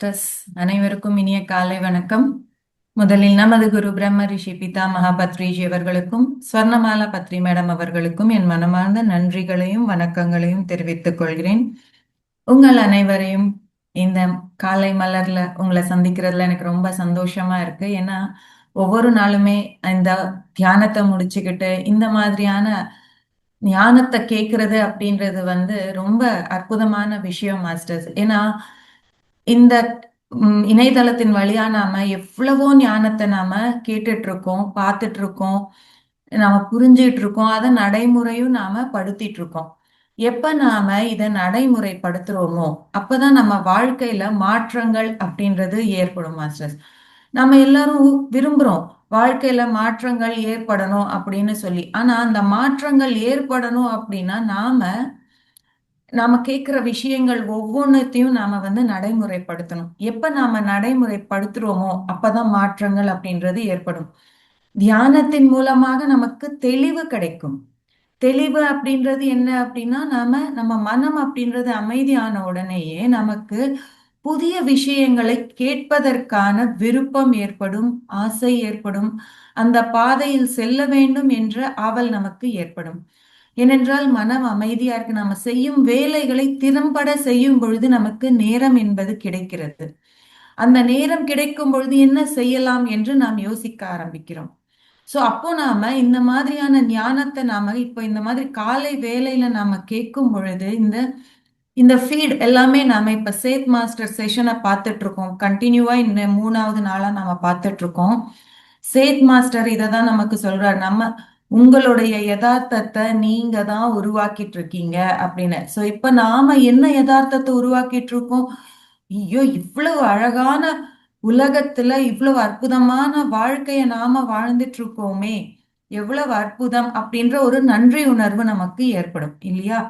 Masters அனைவருக்கும் இனிய காலை வணக்கம். முதலில் நமது குரு பிரம்ம ரிஷி பிதாமகா பத்ரிஜி அவர்களுக்கும் ஸ்வர்ணமாலா பத்ரி மேடம் அவர்களுக்கும் என் மனமார்ந்த நன்றிகளையும் வணக்கங்களையும் தெரிவித்துக் கொள்கிறேன். உங்கள் அனைவரையும் இந்த காலை மலர்ல உங்களை சந்திக்கிறதுல எனக்கு ரொம்ப சந்தோஷமா இருக்கு. ஏன்னா ஒவ்வொரு நாளுமே இந்த தியானத்தை முடிச்சுக்கிட்டு இந்த மாதிரியான ஞானத்தை கேட்கறது அப்படின்றது ரொம்ப அற்புதமான விஷயம் மாஸ்டர்ஸ். ஏன்னா இந்த இணையதளத்தின் வழியா நாம எவ்வளவோ ஞானத்தை நாம கேட்டுட்டு இருக்கோம், பார்த்துட்டு இருக்கோம், நாம புரிஞ்சிட்டு இருக்கோம், அதை நடைமுறையும் நாம படுத்திட்டு இருக்கோம். எப்ப நாம இதை நடைமுறைப்படுத்துறோமோ அப்பதான் நம்ம வாழ்க்கையில மாற்றங்கள் அப்படின்றது ஏற்படும் மாஸ்டர்ஸ். நம்ம எல்லாரும் விரும்புறோம் வாழ்க்கையில மாற்றங்கள் ஏற்படணும் அப்படின்னு சொல்லி. ஆனா அந்த மாற்றங்கள் ஏற்படணும் அப்படின்னா நாம நாம கேட்கிற விஷயங்கள் ஒவ்வொன்றத்தையும் நாம நடைமுறைப்படுத்தணும். எப்ப நாம நடைமுறைப்படுத்துறோமோ அப்பதான் மாற்றங்கள் அப்படின்றது ஏற்படும். தியானத்தின் மூலமாக நமக்கு தெளிவு கிடைக்கும். தெளிவு அப்படின்றது என்ன அப்படின்னா நம்ம மனம் அப்படின்றது அமைதியான உடனேயே நமக்கு புதிய விஷயங்களை கேட்பதற்கான விருப்பம் ஏற்படும், ஆசை ஏற்படும், அந்த பாதையில் செல்ல வேண்டும் என்ற ஆவல் நமக்கு ஏற்படும். ஏனென்றால் மனம் அமைதியா இருக்கு. நம்ம செய்யும் வேலைகளை திறம்பட செய்யும் பொழுது நமக்கு நேரம் என்பது கிடைக்கிறது. அந்த நேரம் கிடைக்கும் பொழுது என்ன செய்யலாம் என்று நாம் யோசிக்க ஆரம்பிக்கிறோம். சோ அப்போ நாம இந்த மாதிரியான ஞானத்தை நாம இப்போ இந்த மாதிரி காலை வேலையில நாம கேட்கும் பொழுது இந்த இந்த ஃபீட் எல்லாமே நாம இப்ப சேத் மாஸ்டர் செஷனை பார்த்துட்டு இருக்கோம். கண்டினியூவா இந்த 3வது நாளா நாம பார்த்துட்டு இருக்கோம். சேத் மாஸ்டர் இதை தான் நமக்கு சொல்றாரு. உங்களுடைய யதார்த்தத்தை நீங்க தான் உருவாக்கிட்டு இருக்கீங்க அப்படின்னு. சோ இப்ப நாம என்ன யதார்த்தத்தை உருவாக்கிட்டு இருக்கோம்? ஐயோ, இவ்வளவு அழகான உலகத்துல இவ்வளவு அற்புதமான வாழ்க்கைய நாம வாழ்ந்துட்டு இருக்கோமே, எவ்வளவு அற்புதம் அப்படின்ற ஒரு நன்றி உணர்வு நமக்கு ஏற்படும் இல்லையா?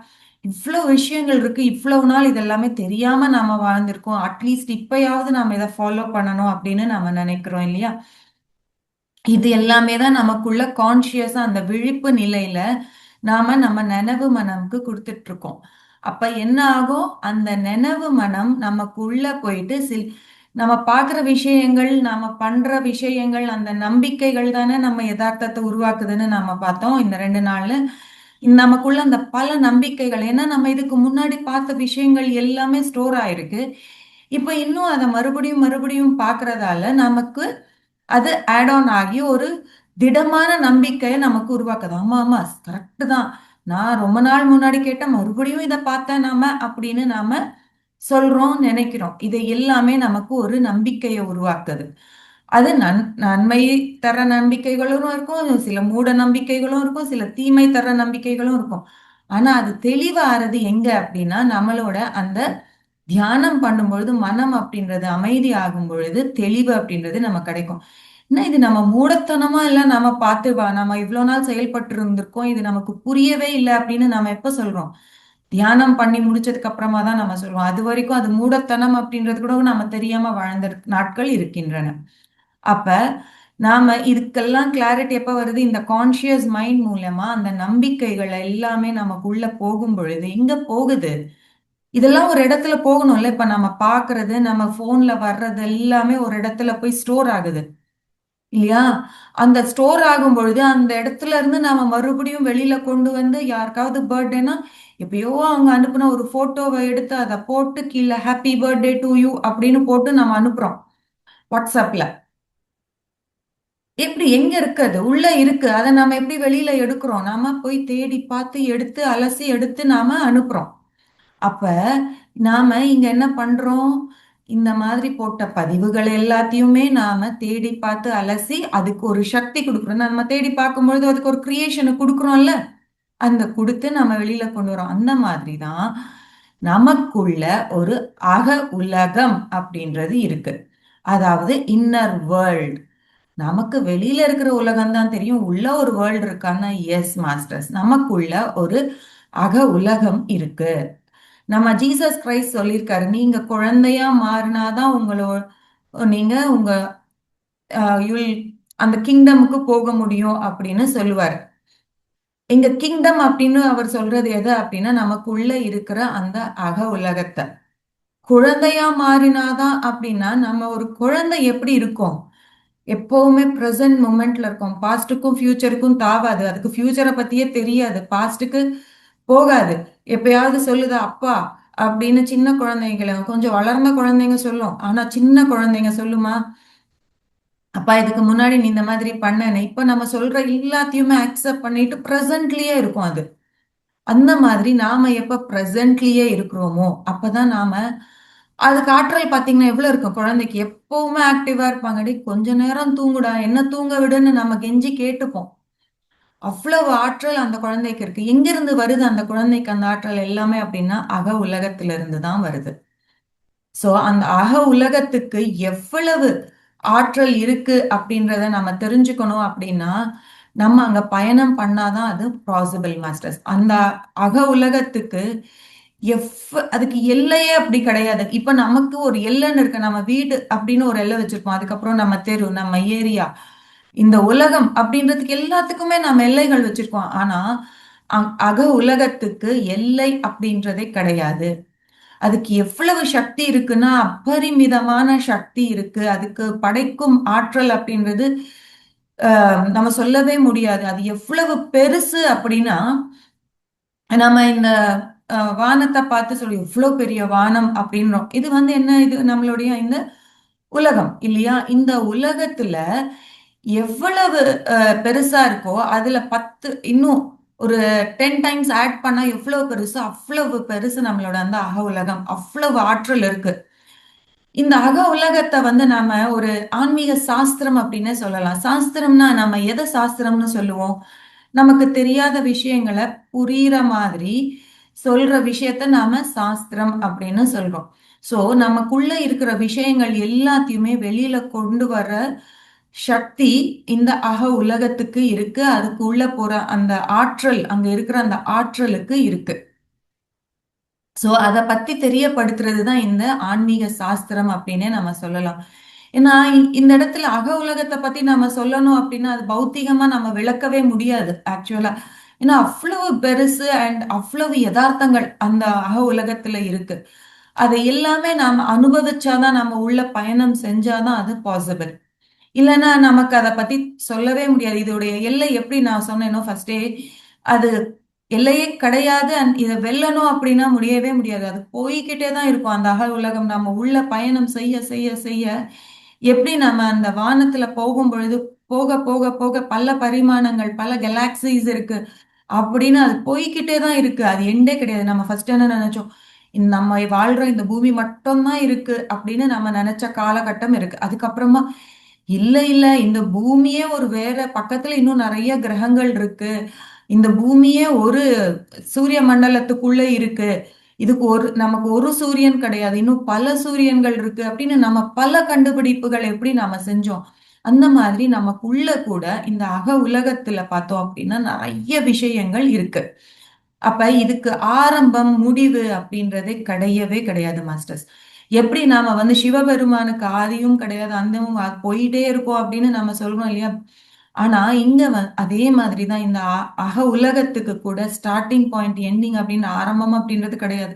இவ்வளவு விஷயங்கள் இருக்கு, இவ்வளவு நாள் இதெல்லாமே தெரியாம நாம வாழ்ந்திருக்கோம், அட்லீஸ்ட் இப்பயாவது நாம இதை ஃபாலோ பண்ணணும் அப்படின்னு நாம நினைக்கிறோம் இல்லையா? இது எல்லாமே தான் நமக்குள்ள கான்சியஸா அந்த விழிப்பு நிலையில நம்ம நினைவு மனம்க்கு கொடுத்துட்டு இருக்கோம். அப்ப என்ன ஆகும்? அந்த நினைவு மனம் நமக்குள்ள போயிட்டு நம்ம பார்க்குற விஷயங்கள், நாம பண்ற விஷயங்கள், அந்த நம்பிக்கைகள் தானே நம்ம யதார்த்தத்தை உருவாக்குதுன்னு நாம பார்த்தோம் இந்த 2 நாள்ல. நமக்குள்ள அந்த பல நம்பிக்கைகள், ஏன்னா நம்ம இதுக்கு முன்னாடி பார்த்த விஷயங்கள் எல்லாமே ஸ்டோர் ஆயிருக்கு. இப்ப இன்னும் அதை மறுபடியும் மறுபடியும் பார்க்கறதால நமக்கு அது ஆட் ஆன் ஆகி ஒரு திடமான நம்பிக்கையை நமக்கு உருவாக்குது. ஆமா ஆமா, கரெக்ட் தான், நான் ரொம்ப நாள் முன்னாடி கேட்ட மறுபடியும் இதை பார்த்தேன் நாம அப்படின்னு நாம சொல்றோம், நினைக்கிறோம். இது எல்லாமே நமக்கு ஒரு நம்பிக்கையை உருவாக்குது. அது நன்மை தர நம்பிக்கைகளும் இருக்கும், சில மூட நம்பிக்கைகளும் இருக்கும், சில தீமை தர நம்பிக்கைகளும் இருக்கும். ஆனா அது தெளிவாகிறது எங்க அப்படின்னா நம்மளோட அந்த தியானம் பண்ணும் பொழுது, மனம் அப்படின்றது அமைதி ஆகும் பொழுது தெளிவு அப்படின்றது நம்ம கிடைக்கும். என்ன இது நம்ம மூடத்தனமா இல்ல, நம்ம பார்த்து நம்ம இவ்வளவு நாள் செயல்பட்டு இருந்திருக்கோம், இது நமக்கு புரியவே இல்லை அப்படின்னு நம்ம எப்ப சொல்றோம்? தியானம் பண்ணி முடிச்சதுக்கு அப்புறமா தான் நம்ம சொல்லுவோம். அது வரைக்கும் அது மூடத்தனம் அப்படின்றது கூட நம்ம தெரியாம வாழ்ந்த நாட்கள் இருக்கின்றன. அப்ப நாம இதுக்கெல்லாம் கிளாரிட்டி எப்ப வருது? இந்த கான்சியஸ் மைண்ட் மூலமா அந்த நம்பிக்கைகள் எல்லாமே நமக்குள்ள போகும் பொழுது எங்க போகுது? இதெல்லாம் ஒரு இடத்துல போகணும்ல. இப்ப நம்ம பாக்குறது, நம்ம போன்ல வர்றது எல்லாமே ஒரு இடத்துல போய் ஸ்டோர் ஆகுது இல்லையா? அந்த ஸ்டோர் ஆகும் பொழுது அந்த இடத்துல இருந்து நாம மறுபடியும் வெளியில கொண்டு வந்து, யாருக்காவது பர்த்டேனா எப்பயோ அவங்க அனுப்புன ஒரு போட்டோவை எடுத்து அதை போட்டு கீழே ஹாப்பி பர்த்டே டு யூ அப்படின்னு போட்டு நம்ம அனுப்புறோம் வாட்ஸ்அப்ல. எப்படி எங்க இருக்கு? அது உள்ள இருக்கு, அதை நாம எப்படி வெளியில எடுக்கிறோம்? நாம போய் தேடி பார்த்து எடுத்து அலசி எடுத்து நாம அனுப்புறோம். அப்ப நாம இங்க என்ன பண்றோம்? இந்த மாதிரி போட்ட பதிவுகள் எல்லாத்தையுமே நாம தேடி பார்த்து அலசி அதுக்கு ஒரு சக்தி கொடுக்குறோம். நம்ம தேடி பார்க்கும்பொழுது அதுக்கு ஒரு கிரியேஷனை கொடுக்குறோம்ல, அந்த கொடுத்து நம்ம வெளியில கொண்டு வரோம். அந்த மாதிரி தான் நமக்குள்ள ஒரு அக உலகம் அப்படின்றது இருக்கு. அதாவது இன்னர் வேர்ல்ட். நமக்கு வெளியில இருக்கிற உலகம் தான் தெரியும், உள்ள ஒரு வேர்ல்டு இருக்கான்னா எஸ் மாஸ்டர்ஸ், நமக்குள்ள ஒரு அக உலகம் இருக்கு. நம்ம ஜீசஸ் கிரைஸ்ட் சொல்லியிருக்காரு, நீங்க குழந்தையா மாறினாதான் நீங்க உங்க அந்த கிங்டமுக்கு போக முடியும் அப்படின்னு சொல்லுவார். இங்க கிங்டம் அப்படின்னு அவர் சொல்றது எது அப்படின்னா நமக்குள்ள இருக்கிற அந்த அக உலகத்தை குழந்தையா மாறினாதான் அப்படின்னா நம்ம ஒரு குழந்தை எப்படி இருக்கும்? எப்பவுமே ப்ரெசன்ட் மூமெண்ட்ல இருக்கும். பாஸ்டுக்கும் ஃபியூச்சருக்கும் தாவாது. அதுக்கு ஃபியூச்சரை பத்தியே தெரியாது. பாஸ்டுக்கு போகாது. எப்பயாவது சொல்லுதா அப்பா அப்படின்னு சின்ன குழந்தைங்களை, கொஞ்சம் வளர்ந்த குழந்தைங்க சொல்லும். ஆனா சின்ன குழந்தைங்க சொல்லுமா? அப்பா இதுக்கு முன்னாடி நீ இந்த மாதிரி பண்ணனே. இப்ப நம்ம சொல்ற எல்லாத்தையுமே அக்செப்ட் பண்ணிட்டு ப்ரெசன்ட்லயே இருக்கும் அது. அந்த மாதிரி நாம எப்ப ப்ரெசன்ட்லயே இருக்கிறோமோ அப்பதான் நாம அதுக்கு ஆற்றல் பாத்தீங்கன்னா எவ்வளவு இருக்கும். குழந்தைக்கு எப்பவுமே ஆக்டிவா இருப்பாங்க. "டேய் கொஞ்ச நேரம் தூங்குடா, என்ன தூங்க விடுன்னு" நம்ம கெஞ்சி கேட்டுப்போம். அவ்வளவு ஆற்றல் அந்த குழந்தைக்கு இருக்கு. எங்கிருந்து வருது அந்த குழந்தைக்கு அந்த ஆற்றல் எல்லாமே அப்படின்னா அக உலகத்திலிருந்து தான் வருது. சோ அந்த அக உலகத்துக்கு எவ்வளவு ஆற்றல் இருக்கு அப்படின்றத நம்ம தெரிஞ்சுக்கணும் அப்படின்னா நம்ம அங்க பயணம் பண்ணாதான் அது பாசிபிள் மாஸ்டர்ஸ். அந்த அக உலகத்துக்கு அதுக்கு எல்லையே அப்படி கிடையாது. இப்ப நமக்கு ஒரு எல்லைன்னு இருக்கு. நம்ம வீடு அப்படின்னு ஒரு எல்லை வச்சிருப்போம். அதுக்கப்புறம் நம்ம தெரு, நம்ம ஏரியா, இந்த உலகம் அப்படின்றதுக்கு எல்லாத்துக்குமே நம்ம எல்லைகள் வச்சிருக்கோம். ஆனா அக உலகத்துக்கு எல்லை அப்படின்றதே கிடையாது. அதுக்கு எவ்வளவு சக்தி இருக்குன்னா அபரிமிதமான சக்தி இருக்கு. அதுக்கு படைக்கும் ஆற்றல் அப்படின்றது நம்ம சொல்லவே முடியாது. அது எவ்வளவு பெருசு அப்படின்னா நம்ம இந்த வானத்தை பார்த்து சொல்லி எவ்வளவு பெரிய வானம் அப்படின்றோம். இது என்ன, இது நம்மளுடைய இந்த உலகம் இல்லையா? இந்த உலகத்துல எவ்வளவு பெருசா இருக்கோ அதுல 10 இன்னும் ஒரு 10 டைம்ஸ் ஆட் பண்ணா எவ்வளவு பெருசு, அவ்வளவு பெருசு நம்மளோட அந்த அக உலகம். அவ்வளவு ஆற்றல் இருக்கு. இந்த அக உலகத்தை நாம ஒரு ஆன்மீக சாஸ்திரம் அப்படின்னு சொல்லலாம். சாஸ்திரம்னா நம்ம எதை சாஸ்திரம்னு சொல்லுவோம்? நமக்கு தெரியாத விஷயங்களை புரியுற மாதிரி சொல்ற விஷயத்த நாம சாஸ்திரம் அப்படின்னு சொல்றோம். சோ நமக்குள்ள இருக்கிற விஷயங்கள் எல்லாத்தையுமே வெளியில கொண்டு வர சக்தி இந்த அக உலகத்துக்கு இருக்கு. அதுக்கு உள்ள போற அந்த ஆற்றல், அங்க இருக்கிற அந்த ஆற்றலுக்கு இருக்கு. சோ அத பத்தி தெரியப்படுத்துறது தான் இந்த ஆன்மீக சாஸ்திரம் அப்படின்னே நம்ம சொல்லலாம். ஏன்னா இந்த இடத்துல அக உலகத்தை பத்தி நம்ம சொல்லணும் அப்படின்னா அது பௌத்திகமா நம்ம விளக்கவே முடியாது ஆக்சுவலா. ஏன்னா அவ்வளவு பெருசு அண்ட் அவ்வளவு யதார்த்தங்கள் அந்த அக உலகத்துல இருக்கு. அதை எல்லாமே நாம அனுபவிச்சாதான், நம்ம உள்ள பயணம் செஞ்சாதான் அது பாசிபிள். இல்லைன்னா நமக்கு அதை பத்தி சொல்லவே முடியாது. இதோடைய எல்லை எப்படி நான் சொன்னேனோ ஃபர்ஸ்டே, அது எல்லையே கிடையாது. அண்ட் இதை வெல்லணும் அப்படின்னா முடியவே முடியாது. அது போய்கிட்டே தான் இருக்கும் அந்த அக உலகம். நம்ம உள்ள பயணம் செய்ய செய்ய செய்ய எப்படி நம்ம அந்த வானத்துல போகும் பொழுது போக போக போக பல பரிமாணங்கள், பல கேலாக்சிஸ் இருக்கு அப்படின்னு அது போய்கிட்டே தான் இருக்கு. அது எண்டே கிடையாது. நம்ம ஃபர்ஸ்ட் என்ன நினைச்சோம்? நம்ம வாழ்ற இந்த பூமி மட்டும்தான் இருக்கு அப்படின்னு நம்ம நினைச்ச காலகட்டம் இருக்கு. அதுக்கப்புறமா இல்ல இல்ல இந்த பூமியே ஒரு வேற பக்கத்துல இன்னும் நிறைய கிரகங்கள் இருக்கு. இந்த பூமியே ஒரு சூரிய மண்டலத்துக்குள்ள இருக்கு. இதுக்கு நமக்கு ஒரு சூரியன் கிடையாது, இன்னும் பல சூரியன்கள் இருக்கு அப்படின்னு நம்ம பல கண்டுபிடிப்புகள் எப்படி நாம செஞ்சோம். அந்த மாதிரி நமக்குள்ள கூட இந்த அக உலகத்துல பார்த்தோம் அப்படின்னா நிறைய விஷயங்கள் இருக்கு. அப்ப இதுக்கு ஆரம்பம் முடிவு அப்படின்றதே கிடையவே கிடையாது மாஸ்டர்ஸ். எப்படி நாம சிவபெருமானுக்கு ஆதியும் கிடையாது அந்தமும் போயிட்டே இருக்கோம் அப்படின்னு நம்ம சொல்றோம் இல்லையா? ஆனா இங்க அதே மாதிரிதான் இந்த அக உலகத்துக்கு கூட ஸ்டார்டிங் பாயிண்ட், எண்டிங் அப்படின்னு ஆரம்பம் அப்படின்றது கிடையாது.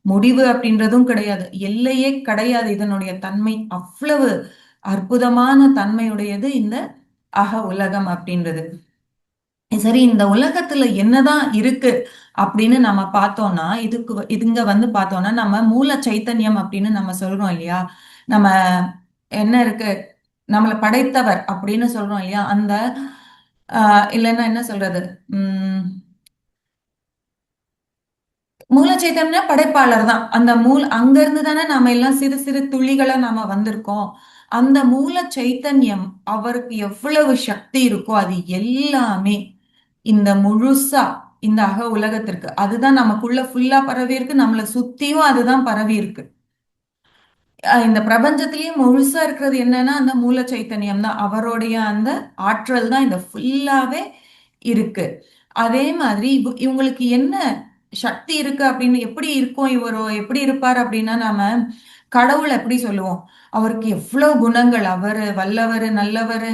முடிவு அப்படின்றதும் கிடையாது. எல்லையே கிடையாது. இதனுடைய தன்மை அவ்வளவு அற்புதமான தன்மையுடையது இந்த அக உலகம் அப்படின்றது. சரி, இந்த உலகத்துல என்னதான் இருக்கு அப்படின்னு நம்ம பார்த்தோம்னா இதுங்க பார்த்தோம்னா நம்ம மூல சைத்தன்யம் அப்படின்னு நம்ம சொல்றோம் இல்லையா? நம்ம என்ன இருக்கு, நம்மளை படைத்தவர் அப்படின்னு சொல்றோம் இல்லையா? அந்த இல்லைன்னா என்ன சொல்றது, உம் மூல சைத்தன்ய படைப்பாளர் தான். அந்த அங்க இருந்து தானே நாம எல்லாம் சிறு சிறு துளிகளா நாம வந்திருக்கோம். அந்த மூல சைத்தன்யம் அவருக்கு எவ்வளவு சக்தி இருக்கோ அது எல்லாமே இந்த முழுசா இந்த அக உலகத்திற்கு அதுதான் நமக்குள்ள ஃபுல்லா பரவி இருக்கு. நம்மளை சுத்தியும் அதுதான் பரவி இருக்கு. இந்த பிரபஞ்சத்திலேயே முழுசா இருக்கிறது என்னன்னா அந்த மூல சைத்தன்யம் தான். அவருடைய அந்த ஆற்றல் தான் இந்த ஃபுல்லாவே இருக்கு. அதே மாதிரி இவங்களுக்கு என்ன சக்தி இருக்கு அப்படின்னு எப்படி இருக்கும், இவரோ எப்படி இருப்பார் அப்படின்னா நாம கடவுள் எப்படி சொல்லுவோம்? அவருக்கு எவ்வளவு குணங்கள், அவரு வல்லவரு, நல்லவரு,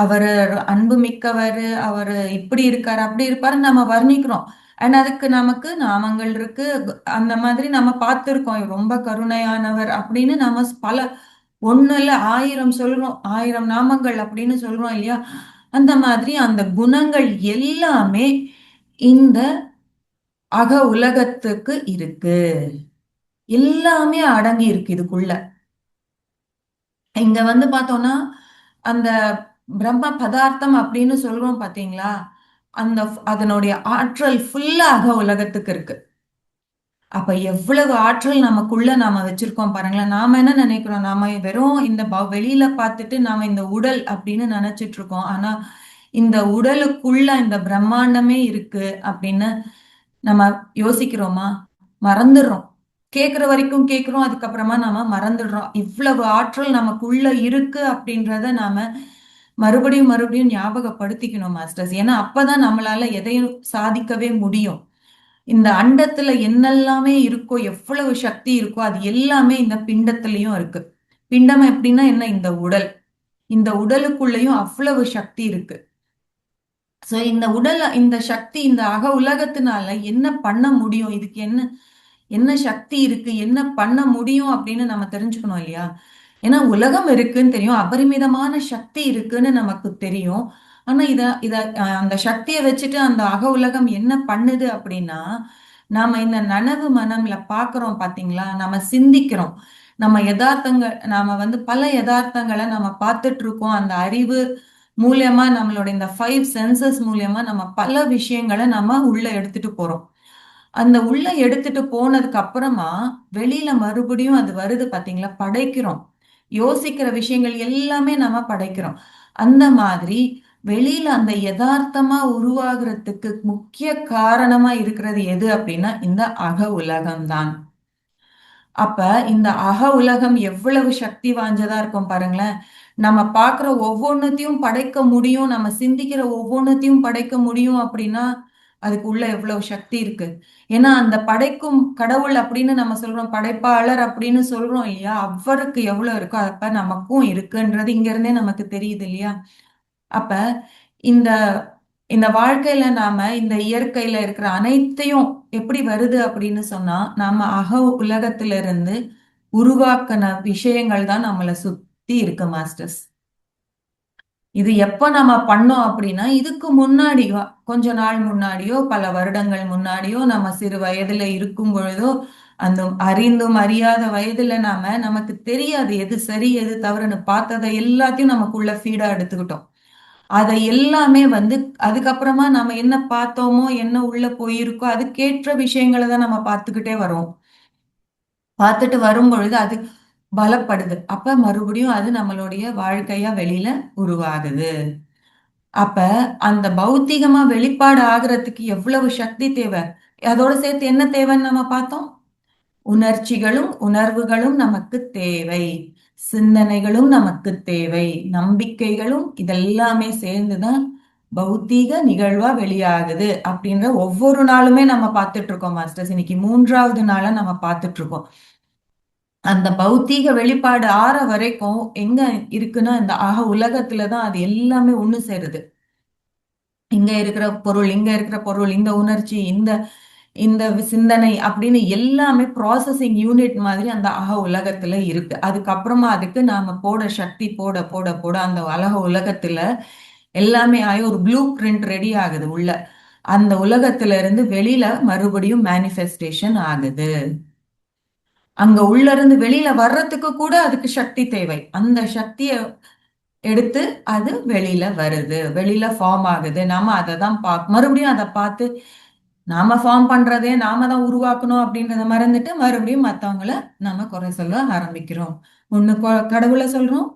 அவரு அன்பு மிக்கவரு, அவரு இப்படி இருக்காரு அப்படி இருப்பாரு நம்ம வர்ணிக்கிறோம். அண்ட் அதுக்கு நமக்கு நாமங்கள் இருக்கு. அந்த மாதிரி நம்ம பார்த்திருக்கோம். ரொம்ப கருணையானவர் அப்படின்னு நம்ம பல ஒண்ணு இல்ல 1000 சொல்றோம். 1000 நாமங்கள் அப்படின்னு சொல்றோம் இல்லையா? அந்த மாதிரி அந்த குணங்கள் எல்லாமே இந்த அக உலகத்துக்கு இருக்கு. எல்லாமே அடங்கி இருக்கு இதுக்குள்ள. இங்க வந்து பார்த்தோம்னா, அந்த பிரம்ம பதார்த்தம் அப்படின்னு சொல்றோம் பார்த்தீங்களா? அந்த அதனுடைய ஆற்றல் ஃபுல்லா அக உலகத்துக்கு இருக்கு. அப்ப எவ்வளவு ஆற்றல் நமக்குள்ள நாம வச்சிருக்கோம் பாருங்களேன். நாம என்ன நினைக்கிறோம்? நாம வெறும் இந்த வெளியில பார்த்துட்டு நாம இந்த உடல் அப்படின்னு நினைச்சிட்டு இருக்கோம். ஆனா இந்த உடலுக்குள்ள இந்த பிரம்மாண்டமே இருக்கு அப்படின்னு நம்ம யோசிக்கிறோமா? மறந்துடுறோம். கேட்கிற வரைக்கும் கேட்கிறோம். அதுக்கப்புறமா நாம மறந்துடுறோம். இவ்வளவு ஆற்றல் நமக்குள்ள இருக்கு அப்படின்றத நாம மறுபடியும் மறுபடியும் ஞாபகப்படுத்திக்கணும் மாஸ்டர்ஸ். ஏன்னா அப்பதான் நம்மளால எதையும் சாதிக்கவே முடியும். இந்த அண்டத்துல என்னெல்லாமே இருக்கோ, எவ்வளவு சக்தி இருக்கோ அது எல்லாமே இந்த பிண்டத்திலயும் இருக்கு. பிண்டம் எப்படின்னா என்ன? இந்த உடல். இந்த உடலுக்குள்ளயும் அவ்வளவு சக்தி இருக்கு. சோ இந்த உடல், இந்த சக்தி, இந்த அக உலகத்தினால என்ன பண்ண முடியும்? இதுக்கு என்ன என்ன சக்தி இருக்கு, என்ன பண்ண முடியும் அப்படின்னு நம்ம தெரிஞ்சுக்கணும் இல்லையா? ஏன்னா உலகம் இருக்குன்னு தெரியும், அபரிமிதமான சக்தி இருக்குன்னு நமக்கு தெரியும். ஆனா இத இத அந்த சக்தியை வச்சுட்டு அந்த அக உலகம் என்ன பண்ணுது அப்படின்னா, நாம இந்த நனவு மனம்ல பாக்குறோம் பாத்தீங்களா? நம்ம சிந்திக்கிறோம். நம்ம யதார்த்தங்கள், நாம வந்து பல யதார்த்தங்களை நம்ம பார்த்துட்டு இருக்கோம். அந்த அறிவு மூலியமா, நம்மளோட இந்த 5 சென்சஸ் மூலியமா நம்ம பல விஷயங்களை நம்ம உள்ள எடுத்துட்டு போறோம். அந்த உள்ள எடுத்துட்டு போனதுக்கு அப்புறமா வெளியில மறுபடியும் அது வருது பாத்தீங்களா? படைக்கிறோம். யோசிக்கிற விஷயங்கள் எல்லாமே நம்ம படைக்கிறோம். அந்த மாதிரி வெளியில அந்த யதார்த்தமா உருவாகிறதுக்கு முக்கிய காரணமா இருக்கிறது எது அப்படின்னா இந்த அக உலகம்தான். அப்ப இந்த அக உலகம் எவ்வளவு சக்தி வாய்ந்ததா இருக்கும் பாருங்களேன். நம்ம பார்க்குற ஒவ்வொன்னத்தையும் படைக்க முடியும். நம்ம சிந்திக்கிற ஒவ்வொன்னத்தையும் படைக்க முடியும் அப்படின்னா, அதுக்கு உள்ள எவ்வளவு சக்தி இருக்கு. ஏன்னா அந்த படைக்கும் கடவுள் அப்படின்னு நம்ம சொல்றோம். படைப்பாளர் அப்படின்னு சொல்றோம் இல்லையா? அவருக்கு எவ்வளவு இருக்கோ, அப்ப நமக்கும் இருக்குன்றது இங்க இருந்தே நமக்கு தெரியுது இல்லையா? அப்ப இந்த இந்த வாழ்க்கையில நாம இந்த இயற்கையில இருக்கிற அனைத்தையும் எப்படி வருது அப்படின்னு சொன்னா, நாம அக உலகத்திலிருந்து உருவாக்கின விஷயங்கள் தான் நம்மளை சுத்தி இருக்கு மாஸ்டர்ஸ். இது எப்ப நம்ம பண்ணோம் அப்படின்னா, இதுக்கு முன்னாடியோ, கொஞ்ச நாள் முன்னாடியோ, பல வருடங்கள் முன்னாடியோ, நம்ம சிறு வயதுல இருக்கும் பொழுதோ, அந்த அறிந்தும் அறியாத வயதுல நமக்கு தெரியாது எது சரி எது தவறுன்னு பார்த்ததை எல்லாத்தையும் நமக்குள்ள ஃபீடா எடுத்துக்கிட்டோம். அதை எல்லாமே வந்து அதுக்கப்புறமா நாம என்ன பார்த்தோமோ, என்ன உள்ள போயிருக்கோ, அதுக்கேற்ற விஷயங்களை தான் நம்ம பார்த்துக்கிட்டே வரோம். பார்த்துட்டு வரும் பொழுது அது பலப்படுது. அப்ப மறுபடியும் அது நம்மளுடைய வாழ்க்கையா வெளியில உருவாகுது. அப்ப அந்த பௌத்திகமா வெளிப்பாடு ஆகுறதுக்கு எவ்வளவு சக்தி தேவை? அதோட சேர்த்து என்ன தேவைன்னு நம்ம பார்த்தோம். உணர்ச்சிகளும் உணர்வுகளும் நமக்கு தேவை. சிந்தனைகளும் நமக்கு தேவை. நம்பிக்கைகளும் இதெல்லாமே சேர்ந்துதான் பௌத்தீக நிகழ்வா வெளியாகுது அப்படின்ற ஒவ்வொரு நாளுமே நம்ம பார்த்துட்டு இருக்கோம் மாஸ்டர்ஸ். இன்னைக்கு 3வது நாளா நம்ம பார்த்துட்டு இருக்கோம். அந்த பௌத்தீக வெளிப்பாடு ஆற வரைக்கும் எங்க இருக்குன்னா இந்த உலகத்துலதான் அது எல்லாமே ஒண்ணு சேருது. இங்க இருக்கிற பொருள், இங்க இருக்கிற பொருள், இந்த உணர்ச்சி, இந்த இந்த சிந்தனை அப்படின்னு எல்லாமே ப்ராசஸிங் யூனிட் மாதிரி அந்த உலகத்துல இருக்கு. அதுக்கப்புறமா அதுக்கு நாம போட சக்தி போட போட போட அந்த உலகத்துல எல்லாமே ஆகி ஒரு ப்ளூ பிரிண்ட் ரெடி ஆகுது உள்ள. அந்த உலகத்துல இருந்து வெளியில மறுபடியும் மேனிஃபெஸ்டேஷன் ஆகுது. அங்க உள்ள இருந்து வெளியில வர்றதுக்கு கூட அதுக்கு சக்தி தேவை. அந்த சக்தியை எடுத்து அது வெளியில வருது, வெளியில ஃபார்ம் ஆகுது. நாம அதை தான் மறுபடியும் அதை பார்த்து நாம ஃபார்ம் பண்றதே நாம தான் உருவாக்கணும் அப்படின்றத மறந்துட்டு மறுபடியும் மத்தவங்கள நாம குறை சொல்ல ஆரம்பிக்கிறோம். ஒண்ணு கடவுளை சொல்றோம்,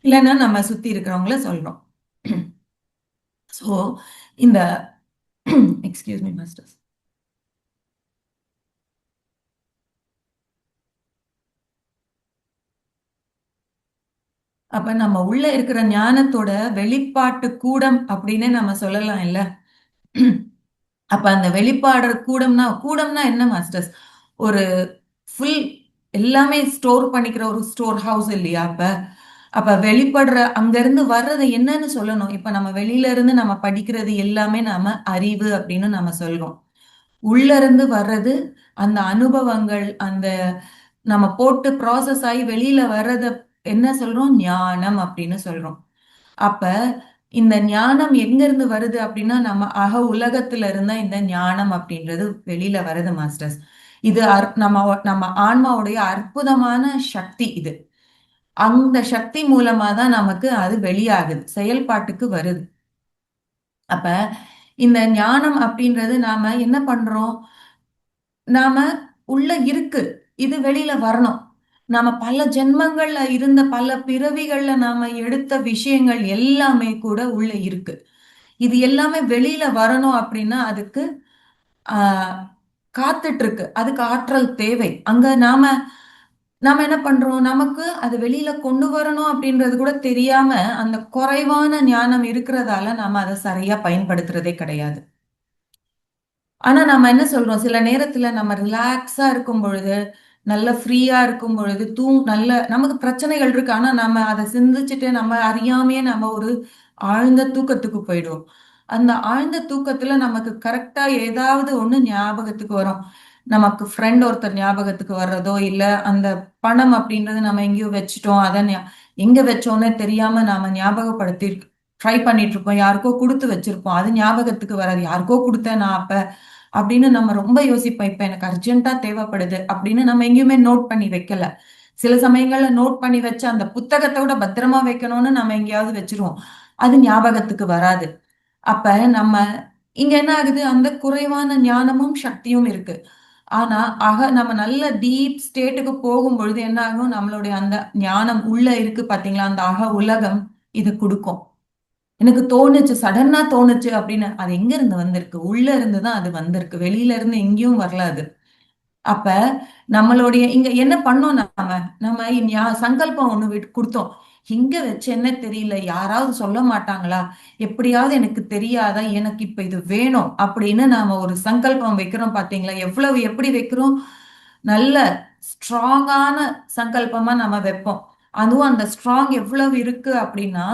இல்லைன்னா நம்ம சுத்தி இருக்கிறவங்கள சொல்றோம். சோ இந்த எக்ஸ்கியூஸ் மீ மாஸ்டர்ஸ். அப்ப நம்ம உள்ள இருக்கிற ஞானத்தோட வெளிப்பாட்டு கூடம் அப்படின்னு நம்ம சொல்லலாம் இல்ல? அப்ப அந்த வெளிப்பாடு கூடம்னா கூடம்னா என்ன மாஸ்டர்ஸ்? ஒரு ஃபுல் எல்லாமே ஸ்டோர் பண்ணிக்கிற ஒரு ஸ்டோர் ஹவுஸ் இல்லையா? அப்ப அப்ப வெளிப்படுற அங்க இருந்து வர்றது என்னன்னு சொல்லணும். இப்ப நம்ம வெளியில இருந்து நம்ம படிக்கிறது எல்லாமே நாம அறிவு அப்படின்னு நம்ம சொல்றோம். உள்ள இருந்து வர்றது அந்த அனுபவங்கள், அந்த நம்ம போட்டு ப்ராசஸ் ஆகி வெளியில வர்றத என்ன சொல்றோம்? ஞானம் அப்படின்னு சொல்றோம். அப்ப இந்த ஞானம் எங்க இருந்து வருது அப்படின்னா, நம்ம உலகத்துல இருந்தா இந்த ஞானம் அப்படின்றது வெளியில வருது மாஸ்டர்ஸ். இது நம்ம நம்ம ஆன்மாவுடைய அற்புதமான சக்தி இது. அந்த சக்தி மூலமா தான் நமக்கு அது வெளியாகுது, செயல்பாட்டுக்கு வருது. அப்ப இந்த ஞானம் அப்படின்றது நாம என்ன பண்றோம்? நாம உள்ள இருக்கு. இது வெளியில வரணும். நாம பல ஜென்மங்கள்ல இருந்த பல பிறவிகள்ல நாம எடுத்த விஷயங்கள் எல்லாமே கூட உள்ள இருக்கு. இது எல்லாமே வெளியில வரணும் அப்படின்னா அதுக்கு ஆஹ் காத்துட்டு இருக்கு. அதுக்கு ஆற்றல் தேவை. அங்க நாம நாம என்ன பண்றோம்? நமக்கு அது வெளியில கொண்டு வரணும் அப்படின்றது கூட தெரியாம அந்த குறைவான ஞானம் இருக்கிறதால நாம அதை சரியா பயன்படுத்துறதே கிடையாது. ஆனா நம்ம என்ன சொல்றோம்? சில நேரத்துல நம்ம ரிலாக்ஸா இருக்கும் பொழுது, நல்ல ஃப்ரீயா இருக்கும் பொழுது, நல்ல நமக்கு பிரச்சனைகள் இருக்கு. ஆனா நம்ம அதை சிந்திச்சுட்டு நம்ம அறியாமையே நம்ம ஒரு ஆழ்ந்த தூக்கத்துக்கு போயிடுவோம். அந்த ஆழ்ந்த தூக்கத்துல நமக்கு கரெக்டா ஏதாவது ஒண்ணு ஞாபகத்துக்கு வரும். நமக்கு ஃப்ரெண்ட் ஒருத்தர் ஞாபகத்துக்கு வர்றதோ, இல்ல அந்த பணம் அப்படின்றது நம்ம எங்கேயோ வச்சுட்டோம். அதை எங்க வச்சோன்னே தெரியாம நாம ஞாபகப்படுத்தி ட்ரை பண்ணிட்டு இருப்போம். யாருக்கோ கொடுத்து வச்சிருப்போம். அது ஞாபகத்துக்கு வராது. யாருக்கோ கொடுத்தேன் நான் அப்ப அப்படின்னு நம்ம ரொம்ப யோசிப்போம். இப்ப எனக்கு அர்ஜென்ட்டா தேவைப்படுது அப்படின்னு நம்ம எங்கேயுமே நோட் பண்ணி வைக்கல. சில சமயங்கள்ல நோட் பண்ணி வச்சு அந்த புத்தகத்தை விட பத்திரமா வைக்கணும்னு நம்ம எங்கேயாவது வச்சிருவோம். அது ஞாபகத்துக்கு வராது. அப்ப நம்ம இங்க என்ன ஆகுது? அந்த குறைவான ஞானமும் சக்தியும் இருக்கு. ஆனா நம்ம நல்ல டீப் ஸ்டேட்டுக்கு போகும் பொழுது என்ன ஆகும்? நம்மளுடைய அந்த ஞானம் உள்ள இருக்கு பாத்தீங்களா? அந்த உலகம் இது கொடுக்கும். எனக்கு தோணுச்சு, சடனா தோணுச்சு அப்படின்னு. அது எங்க இருந்து வந்திருக்கு? உள்ள இருந்து தான் அது வந்திருக்கு. வெளியில இருந்து எங்கேயும் வரல அது. அப்ப நம்மளுடைய இங்க என்ன பண்ணோம் நாம? நம்ம சங்கல்பம் ஒண்ணு கொடுத்தோம். எங்க வச்சேன்னே தெரியல. யாராவது சொல்ல மாட்டாங்களா? எப்படியாவது எனக்கு தெரியாதா? எனக்கு இப்ப இது வேணும் அப்படின்னு நாம ஒரு சங்கல்பம் வைக்கிறோம் பாத்தீங்களா? எவ்வளவு எப்படி வைக்கிறோம்? நல்ல ஸ்ட்ராங்கான சங்கல்பமா நம்ம வைப்போம். அதுவும் அந்த ஸ்ட்ராங் எவ்வளவு இருக்கு அப்படின்னா,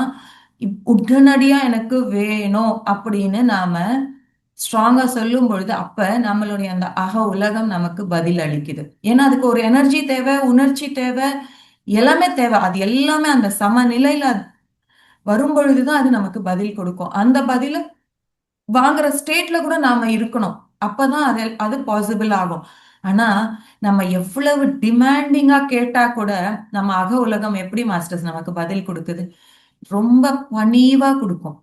உடனடியா எனக்கு வேணும் அப்படின்னு நாம ஸ்ட்ராங்கா சொல்லும் பொழுது அப்ப நம்மளுடைய அந்த உலகம் நமக்கு பதில் அளிக்குது. ஏன்னா அதுக்கு ஒரு எனர்ஜி தேவை, உணர்ச்சி தேவை, எல்லாமே தேவை. அது எல்லாமே அந்த சமநிலையில வரும் பொழுதுதான் அது நமக்கு பதில் கொடுக்கும். அந்த பதில வாங்குற ஸ்டேட்ல கூட நாம இருக்கணும். அப்பதான் அது பாசிபிள் ஆகும். ஆனா நம்ம எவ்வளவு டிமாண்டிங்கா கேட்டா கூட நம்ம உலகம் எப்படி மாஸ்டர்ஸ் நமக்கு பதில் கொடுக்குது? ரொம்ப பணிவா கொடுக்கும்.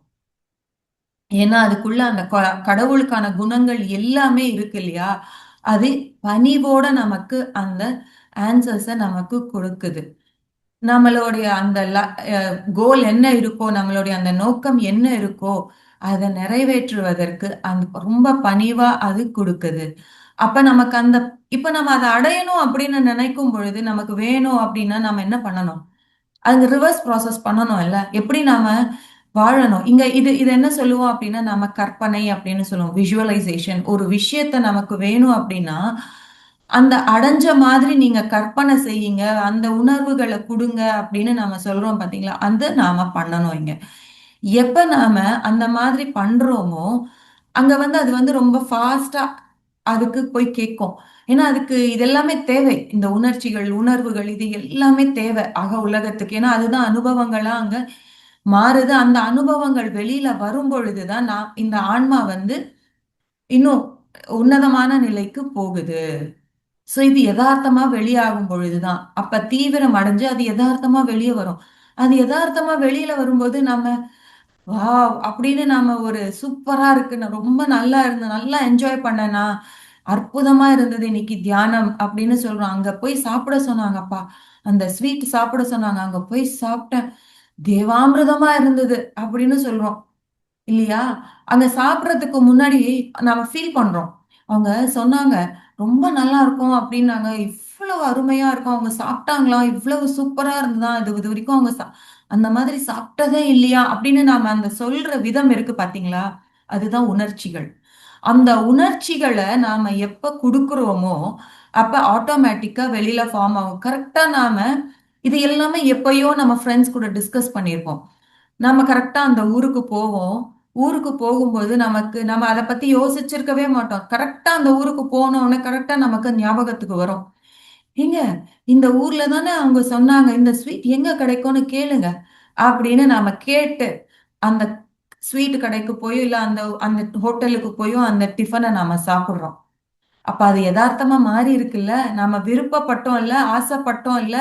ஏன்னா அதுக்குள்ள அந்த கடவுளுக்கான குணங்கள் எல்லாமே இருக்கு இல்லையா? அது பணிவோட நமக்கு அந்த ஆன்சர்ஸ நமக்கு கொடுக்குது. நம்மளுடைய அந்த கோல் என்ன இருக்கோ, நம்மளுடைய அந்த நோக்கம் என்ன இருக்கோ, அதை நிறைவேற்றுவதற்கு அந்த ரொம்ப பணிவா அது கொடுக்குது. அப்ப நமக்கு அந்த இப்ப நம்ம அதை அடையணும் அப்படின்னு நினைக்கும் பொழுது நமக்கு வேணும் அப்படின்னா நம்ம என்ன பண்ணணும்? அது ரிவர்ஸ் ப்ராசஸ் பண்ணணும் இல்ல? எப்படி நாம வாழணும்? இங்க இது இது என்ன சொல்லுவோம் அப்படின்னா, நம்ம கற்பனை அப்படின்னு சொல்லுவோம். விஷுவலைசேஷன். ஒரு விஷயத்த நமக்கு வேணும் அப்படின்னா, அந்த அடைஞ்ச மாதிரி நீங்க கற்பனை செய்யுங்க. அந்த உணர்வுகளை கொடுங்க அப்படின்னு நாம சொல்றோம் பாத்தீங்களா? அது நாம பண்ணணும் இங்க. எப்ப நாம அந்த மாதிரி பண்றோமோ, அங்க அது ரொம்ப ஃபாஸ்டா அதுக்கு போய் கேட்கும். ஏன்னா அதுக்கு இதெல்லாமே தேவை. இந்த உணர்ச்சிகள், உணர்வுகள் இது எல்லாமே தேவை உலகத்துக்கு. ஏன்னா அதுதான் அனுபவங்களா அங்க மாறுது. அந்த அனுபவங்கள் வெளியில வரும் பொழுதுதான் இந்த ஆன்மா இன்னும் உன்னதமான நிலைக்கு போகுது. சோ இது யதார்த்தமா வெளியாகும் பொழுதுதான். அப்ப தீவிரம் அடைஞ்சு அது யதார்த்தமா வெளியே வரும். அது யதார்த்தமா வெளியில வரும்போது நம்ம வாவ் அப்படின்னு நாம ஒரு சூப்பரா இருக்கு, நான் ரொம்ப நல்லா இருந்தேன், நல்லா என்ஜாய் பண்ணேனா, அற்புதமா இருந்தது இன்னைக்கு தியானம் அப்படின்னு சொல்றோம். அங்க போய் சாப்பிட சொன்னாங்கப்பா, அந்த ஸ்வீட் சாப்பிட சொன்னாங்க, அங்க போய் சாப்பிட்டேன், தேவாமிர்தமா இருந்தது அப்படின்னு சொல்றோம் இல்லையா? அங்க சாப்பிடறதுக்கு முன்னாடி நாம ஃபீல் பண்றோம். அவங்க சொன்னாங்க ரொம்ப நல்லா இருக்கும் அப்படின்னாங்க, இவ்வளவு அருமையா இருக்கும், அவங்க சாப்பிட்டாங்களா, இவ்வளவு சூப்பரா இருந்ததா, இது வரைக்கும் அவங்க அந்த மாதிரி சாப்பிட்டதே இல்லையா அப்படின்னு நாம அந்த சொல்ற விதம் இருக்கு பாத்தீங்களா? அதுதான் உணர்ச்சிகள். அந்த உணர்ச்சிகளை நாம எப்ப குடுக்குறோமோ அப்ப ஆட்டோமேட்டிக்கா வெளியில ஃபார்ம் ஆகும். கரெக்டா நாம இது எல்லாமே எப்பயோ நம்ம ஃப்ரெண்ட்ஸ் கூட டிஸ்கஸ் பண்ணியிருப்போம். நம்ம கரெக்டா அந்த ஊருக்கு போவோம். ஊருக்கு போகும்போது நம்ம அதை பத்தி யோசிச்சிருக்கவே மாட்டோம். கரெக்டா அந்த ஊருக்கு போனோடனே கரெக்டா நமக்கு ஞாபகத்துக்கு வரும். ஏங்க, இந்த ஊர்ல தானே அவங்க சொன்னாங்க இந்த ஸ்வீட் எங்க கிடைக்கும்னு கேளுங்க அப்படின்னு நாம கேட்டு அந்த ஸ்வீட் கடைக்கு போய் இல்ல அந்த அந்த ஹோட்டலுக்கு போயும் அந்த டிஃபனை நாம சாப்பிடுறோம். அப்ப அது யதார்த்தமா மாறி இருக்குல்ல. நாம விருப்பப்பட்டோம் இல்ல, ஆசைப்பட்டோம் இல்ல,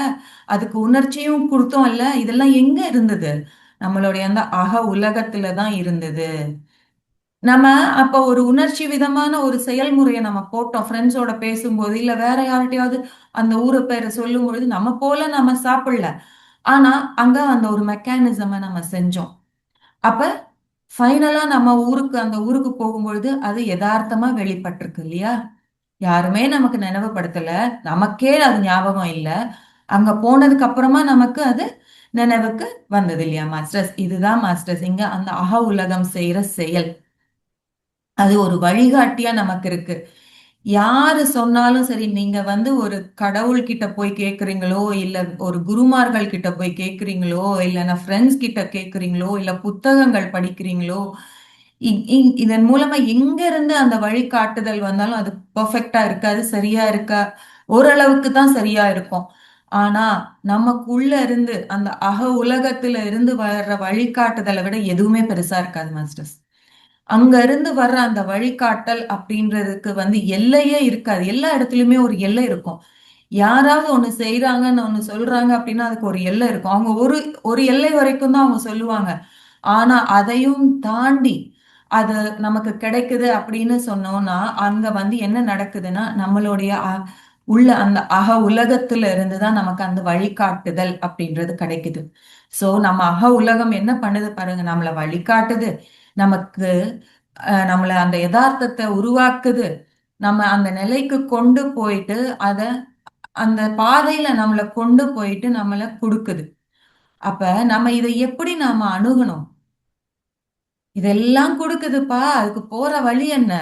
அதுக்கு உணர்ச்சியும் கொடுத்தோம் இல்ல. இதெல்லாம் எங்க இருந்தது? நம்மளுடைய அந்த உலகத்துல தான் இருந்தது. நம்ம அப்ப ஒரு உணர்ச்சி விதமான ஒரு செயல்முறையை நம்ம போட்டோம். ஃப்ரெண்ட்ஸோட பேசும்போது இல்ல வேற யார்கிட்டயாவது அந்த ஊரை பேரை சொல்லும் பொழுது நம்ம போல நம்ம சாப்பிடல. ஆனா அங்க அந்த ஒரு மெக்கானிசமை நம்ம செஞ்சோம். அப்ப ஃபைனலா நம்ம அந்த ஊருக்கு போகும்பொழுது அது யதார்த்தமா வெளிப்பட்டிருக்கு இல்லையா? யாருமே நமக்கு நினைவுபடுத்தல. நமக்கே அது ஞாபகம் இல்ல. அங்க போனதுக்கு அப்புறமா நமக்கு அது நினைவுக்கு வந்தது இல்லையா மாஸ்டர்ஸ்? இதுதான் மாஸ்டர்ஸ் இங்க அந்த உலகம் செய்யற செயல். அது ஒரு வழிகாட்டியா நமக்கு இருக்கு. யாரு சொன்னாலும் சரி, நீங்க ஒரு கடவுள் கிட்ட போய் கேக்குறீங்களோ, இல்ல ஒரு குருமார்கள் கிட்ட போய் கேக்குறீங்களோ, இல்லைன்னா ஃப்ரெண்ட்ஸ் கிட்ட கேக்குறீங்களோ, இல்ல புத்தகங்கள் படிக்கிறீங்களோ, இதன் மூலமா எங்க இருந்து அந்த வழிகாட்டுதல் வந்தாலும் அது பெர்ஃபெக்ட்டா இருக்காது, சரியா இருக்கா, ஓரளவுக்கு தான் சரியா இருக்கும். ஆனா நமக்குள்ள இருந்து அந்த உலகத்துல இருந்து வர்ற வழிகாட்டுதலை விட எதுவுமே பெருசா இருக்காது மாஸ்டர்ஸ். அங்க இருந்து வர்ற அந்த வழிகாட்டல் அப்படின்றதுக்கு எல்லையே இருக்காது. எல்லா இடத்துலயுமே ஒரு எல்லை இருக்கும். யாராவது ஒண்ணு செய்யறாங்கன்னு ஒண்ணு சொல்றாங்க அப்படின்னா அதுக்கு ஒரு எல்லை இருக்கும். அவங்க ஒரு ஒரு எல்லை வரைக்கும் தான் அவங்க சொல்லுவாங்க. ஆனா அதையும் தாண்டி அது நமக்கு கிடைக்குது அப்படின்னு சொன்னோம்னா அங்க என்ன நடக்குதுன்னா நம்மளுடைய உள்ள அந்த உலகத்துல இருந்து தான் நமக்கு அந்த வழிகாட்டுதல் அப்படின்றது கிடைக்குது. சோ நம்ம உலகம் என்ன பண்ணுது பாருங்க, நம்மள வழிகாட்டுது, நமக்கு நம்மள அந்த யதார்த்தத்தை உருவாக்குது, நம்ம அந்த நிலைக்கு கொண்டு போயிட்டு அத அந்த பாதையில நம்மள கொண்டு போயிட்டு நம்மள கொடுக்குது. அப்ப நம்ம இதை எப்படி நாம அணுகணும்? இதெல்லாம் கொடுக்குதுப்பா, அதுக்கு போற வழி என்ன?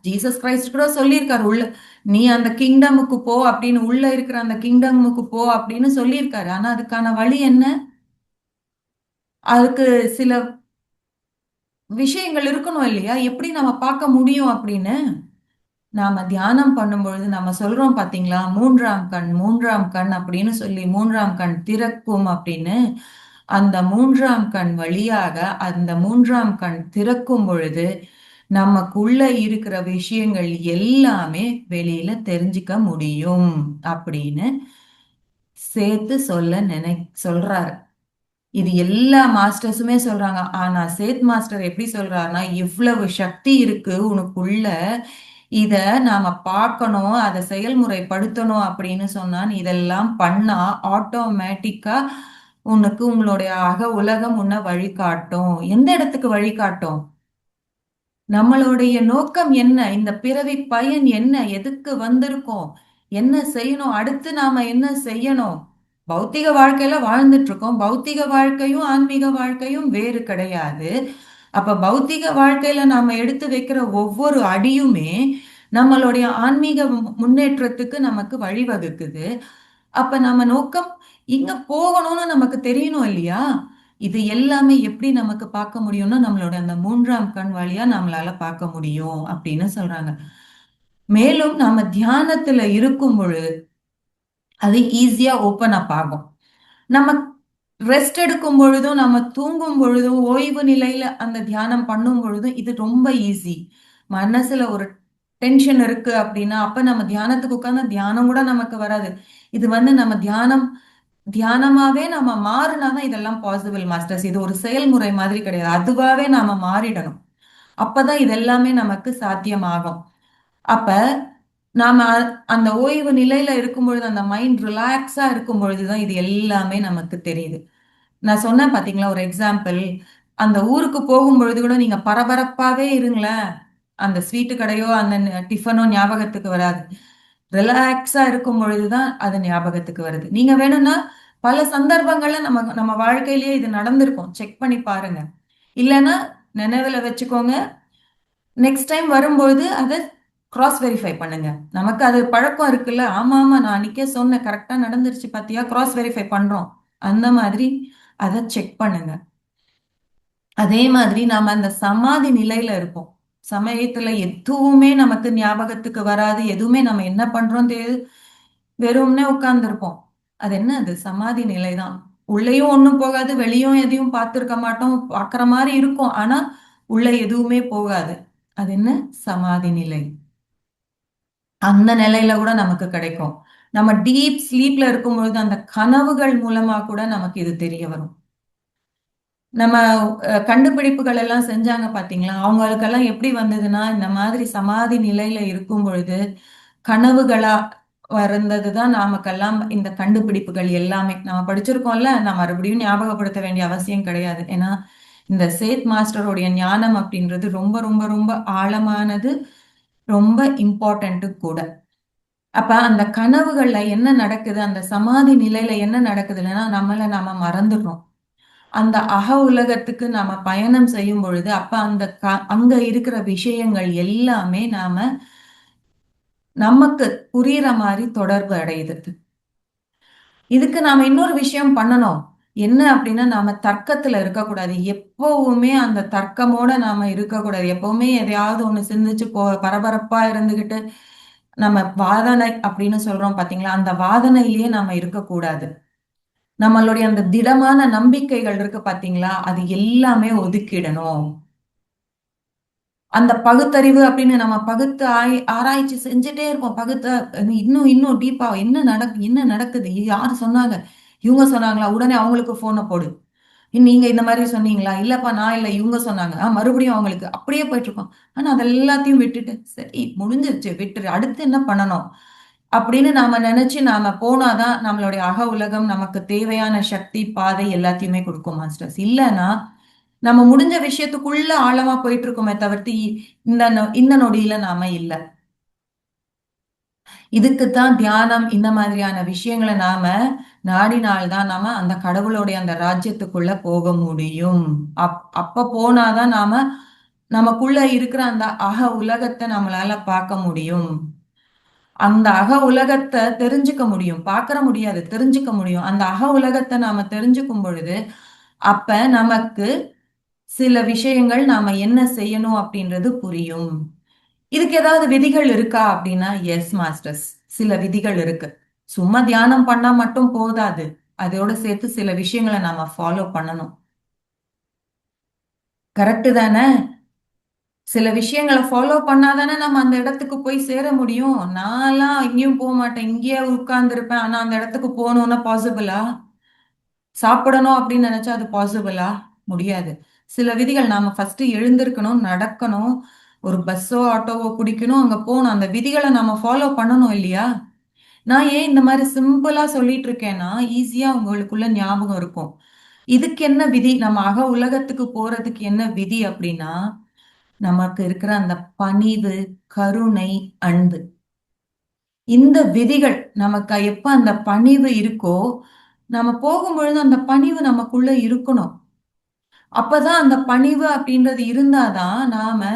ஜீசஸ் கிரைஸ்ட் கூட சொல்லியிருக்காரு, உள்ள நீ அந்த கிங்டமுக்கு போ அப்படின்னு, உள்ள இருக்கிற அந்த கிங்டமுக்கு போ அப்படின்னு சொல்லியிருக்காரு. ஆனா அதுக்கான வழி என்ன? அதுக்கு சில விஷயங்கள் இருக்கணும் இல்லையா? எப்படி நம்ம பார்க்க முடியும் அப்படின்னு? நாம தியானம் பண்ணும்பொழுது நம்ம சொல்றோம் பாத்தீங்களா, மூன்றாம் கண் மூன்றாம் கண் அப்படின்னு சொல்லி, மூன்றாம் கண் திறக்கும் அப்படின்னு. அந்த மூன்றாம் கண் வழியாக அந்த மூன்றாம் கண் திறக்கும் பொழுது நமக்குள்ள இருக்கிற விஷயங்கள் எல்லாமே வெளியில தெரிஞ்சுக்க முடியும் அப்படின்னு சேர்த்து சொல்றாரு. இது எல்லா மாஸ்டர்ஸுமே சொல்றாங்க. ஆனா சேத் மாஸ்டர் எப்படி சொல்றாருன்னா, இவ்வளவு சக்தி இருக்கு உனக்குள்ள, இத நாம பார்க்கணும், அதை செயல்முறைப்படுத்தணும் அப்படின்னு சொன்னா, நீ இதெல்லாம் பண்ணா ஆட்டோமேட்டிக்கா உனக்கு உங்களுடைய உலகம் உன்னை வழிகாட்டும். எந்த இடத்துக்கு வழிகாட்டும்? நம்மளுடைய நோக்கம் என்ன? இந்த பிறவி பயன் என்ன? எதுக்கு வந்திருக்கோம்? என்ன செய்யணும்? அடுத்து நாம என்ன செய்யணும்? பௌத்திக வாழ்க்கையில வாழ்ந்துட்டு இருக்கோம். பௌத்திக வாழ்க்கையும் ஆன்மீக வாழ்க்கையும் வேறு கிடையாது. அப்ப பௌத்திக வாழ்க்கையில நாம எடுத்து வைக்கிற ஒவ்வொரு அடியுமே நம்மளுடைய ஆன்மீக முன்னேற்றத்துக்கு நமக்கு வழிவகுக்குது. அப்ப நம்ம நோக்கம் இங்க போகணும்னு நமக்கு தெரியணும் இல்லையா? இது எல்லாமே எப்படி நமக்கு பார்க்க முடியும்னா நம்மளோட அந்த மூன்றாம் கண் வழியா நம்மளால பார்க்க முடியும் அப்படின்னு சொல்றாங்க. மேலும் நாம தியானத்துல இருக்கும் பொழுது அது ஈஸியா ஓபன் அப் ஆகும். நம்ம ரெஸ்ட் எடுக்கும் பொழுதும் நம்ம தூங்கும் பொழுதும் ஓய்வு நிலையில அந்த தியானம் பண்ணும் பொழுதும் இது ரொம்ப ஈஸி. மனசுல ஒரு டென்ஷன் இருக்கு அப்படின்னா அப்ப நம்ம தியானத்துக்கு உட்கார்ந்து தியானம் கூட நமக்கு வராது. இது நம்ம தியானமாவே நம்ம மாறினாதான் இதெல்லாம் பாசிபிள் மாஸ்டர்ஸ். இது ஒரு செயல்முறை மாதிரி கிடையாது. அதுவாவே நாம மாறிடணும். அப்பதான் இதெல்லாமே நமக்கு சாத்தியமாகும். அப்ப நாம அந்த ஓய்வு நிலையில இருக்கும் பொழுது அந்த மைண்ட் ரிலாக்ஸா இருக்கும் பொழுதுதான் இது எல்லாமே நமக்கு தெரியுது. நான் சொன்னேன் பாத்தீங்களா ஒரு எக்ஸாம்பிள். அந்த ஊருக்கு போகும் பொழுது கூட நீங்க பரபரப்பாவே இருங்களேன், அந்த ஸ்வீட்டு கடையோ அந்த டிஃபனோ ஞாபகத்துக்கு வராது. ரிலாக்ஸா இருக்கும் பொழுதுதான் அது ஞாபகத்துக்கு வருது. நீங்க வேணும்னா பல சந்தர்ப்பங்கள்ல நம்ம நம்ம வாழ்க்கையிலேயே இது நடந்திருக்கும், செக் பண்ணி பாருங்க. இல்லைன்னா நினைவுல வச்சுக்கோங்க. நெக்ஸ்ட் டைம் வரும்போது அதை கிராஸ் வெரிஃபை பண்ணுங்க. நமக்கு அது பழக்கம் இருக்குல்ல, ஆமா ஆமா நான் அன்னைக்கே சொன்னேன், கரெக்டா நடந்துருச்சு பாத்தியா, கிராஸ் வெரிஃபை பண்றோம். அந்த மாதிரி அதை செக் பண்ணுங்க. அதே மாதிரி நாம அந்த சமாதி நிலையில இருப்போம். சமயத்துல எதுவுமே நமக்கு ஞாபகத்துக்கு வராது, எதுவுமே நம்ம என்ன பண்றோம் தெரியாது, வெறும்னே உட்கார்ந்து இருப்போம். அது என்ன, அது சமாதி நிலைதான். உள்ளேயும் ஒண்ணும் போகாது, வெளியும் எதையும் பார்த்திருக்க மாட்டோம், பார்க்கிற மாதிரி இருக்கும், ஆனா உள்ள எதுவுமே போகாது. அது என்ன, சமாதி நிலை. அந்த நிலையில கூட நமக்கு கிடைக்கும். நம்ம டீப் ஸ்லீப்ல இருக்கும்பொழுது அந்த கனவுகள் மூலமா கூட நமக்கு இது தெரிய வரும். நம்ம கண்டுபிடிப்புகள் எல்லாம் செஞ்சாங்க பாத்தீங்களா, அவங்களுக்கெல்லாம் எப்படி வந்ததுன்னா, இந்த மாதிரி சமாதி நிலையில இருக்கும் பொழுது கனவுகளா வந்ததுதான். நமக்கெல்லாம் இந்த கண்டுபிடிப்புகள் எல்லாமே நம்ம படிச்சிருக்கோம்ல, நான் மறுபடியும் ஞாபகப்படுத்த வேண்டிய அவசியம் கிடையாது. ஏன்னா இந்த சேத் மாஸ்டருடைய ஞானம் அப்படின்றது ரொம்ப ரொம்ப ரொம்ப ஆழமானது, ரொம்ப இம்பார்ட்டன்ட்டு கூட. அப்ப அந்த கனவுகள்ல என்ன நடக்குது, அந்த சமாதி நிலையில என்ன நடக்குதுன்னா, நம்மள நாம மறந்துடுறோம். அந்த அக உலகத்துக்கு நாம பயணம் செய்யும் பொழுது, அப்ப அந்த அங்க இருக்கிற விஷயங்கள் எல்லாமே நமக்கு புரியுற மாதிரி தொடர்பு அடையுது. இதுக்கு நாம இன்னொரு விஷயம் பண்ணணும். என்ன அப்படின்னா, நாம தர்க்கத்துல இருக்கக்கூடாது. எப்பவுமே அந்த தர்க்கமோட நாம இருக்கக்கூடாது. எப்பவுமே எதையாவது ஒண்ணு சிந்திச்சு பரபரப்பா இருந்துகிட்டு நம்ம வாதனை அப்படின்னு சொல்றோம் பாத்தீங்களா, அந்த வாதனையிலேயே நாம இருக்கக்கூடாது. நம்மளுடைய அந்த திடமான நம்பிக்கைகள் இருக்கு பாத்தீங்களா, அது எல்லாமே ஒதுக்கிடணும். அந்த பகுத்தறிவு அப்படின்னு நம்ம பகுத்து ஆராய்ச்சி செஞ்சுட்டே இருப்போம். இன்னும் இன்னும் டீப்பா என்ன நடக்குது, யாரு சொன்னாங்க, இவங்க சொன்னாங்களா, உடனே அவங்களுக்கு போனை போடு. நீங்க இந்த மாதிரி சொன்னீங்களா, இல்லப்பா நான் இல்ல இவங்க சொன்னாங்க, மறுபடியும் அவங்களுக்கு அப்படியே போயிட்டு இருக்கோம். ஆனா அது எல்லாத்தையும் விட்டுட்டு, சரி முடிஞ்சிருச்சு விட்டுரு, அடுத்து என்ன பண்ணணும் அப்படின்னு நாம நினைச்சு நாம போனாதான் நம்மளுடைய அக உலகம் நமக்கு தேவையான சக்தி பாதை எல்லாத்தையுமே கொடுக்கும் மாஸ்டர்ஸ். இல்லைன்னா நம்ம முடிஞ்ச விஷயத்துக்குள்ள ஆழமா போயிட்டு இருக்கோமே தவிர்த்து இந்த நொடியில நாம இல்ல. இதுக்குத்தான் தியானம், இந்த மாதிரியான விஷயங்களை நாம நாடினால்தான் நாம அந்த கடவுளுடைய அந்த ராஜ்யத்துக்குள்ள போக முடியும். அப்ப போனாதான் நாம நமக்குள்ள இருக்கிற அந்த அக உலகத்தை நம்மளால பார்க்க முடியும். அந்த அக உலகத்தை தெரிஞ்சுக்க முடியும், பார்க்கற முடியாது, தெரிஞ்சுக்க முடியும். அந்த அக உலகத்தை நாம தெரிஞ்சுக்கும் பொழுது அப்ப நமக்கு சில விஷயங்கள் நாம என்ன செய்யணும் அப்படின்றது புரியும். இதுக்கு ஏதாவது விதிகள் இருக்கா அப்படின்னா, எஸ் மாஸ்டர்ஸ், சில விதிகள் இருக்கு. சும்மா தியானம் பண்ணா மட்டும் போதாது, அதோட சேர்த்து சில விஷயங்களை நாம ஃபாலோ பண்ணணும். கரெக்டு தானே? சில விஷயங்களை ஃபாலோ பண்ணாதானே நம்ம அந்த இடத்துக்கு போய் சேர முடியும். நான்லாம் எங்கேயும் போக மாட்டேன், இங்கேயே உட்கார்ந்து இருப்பேன், ஆனா அந்த இடத்துக்கு போகணும்னா பாசிபிளா? சாப்பிடணும் அப்படின்னு நினைச்சா அது பாசிபிளா? முடியாது. சில விதிகள், நாம ஃபர்ஸ்ட் எழுந்திருக்கணும், நடக்கணும், ஒரு பஸ்ஸோ ஆட்டோவோ பிடிக்கணும், அங்க போகணும். அந்த விதிகளை நாம ஃபாலோ பண்ணணும் இல்லையா? நான் ஏன் இந்த மாதிரி சிம்பிளா சொல்லிட்டு இருக்கேன்னா, ஈஸியா உங்களுக்குள்ள ஞாபகம் இருக்கும். இதுக்கு என்ன விதி, நம்ம அக உலகத்துக்கு போறதுக்கு என்ன விதி அப்படின்னா, நமக்கு இருக்கிற அந்த பணிவு, கருணை, அன்பு, இந்த விதிகள் நமக்கு எப்ப அந்த பணிவு இருக்கோ, நம்ம போகும்பொழுது அந்த பணிவு நமக்குள்ள இருக்கணும். அப்பதான் அந்த பணிவு அப்படின்றது இருந்தாதான் நாம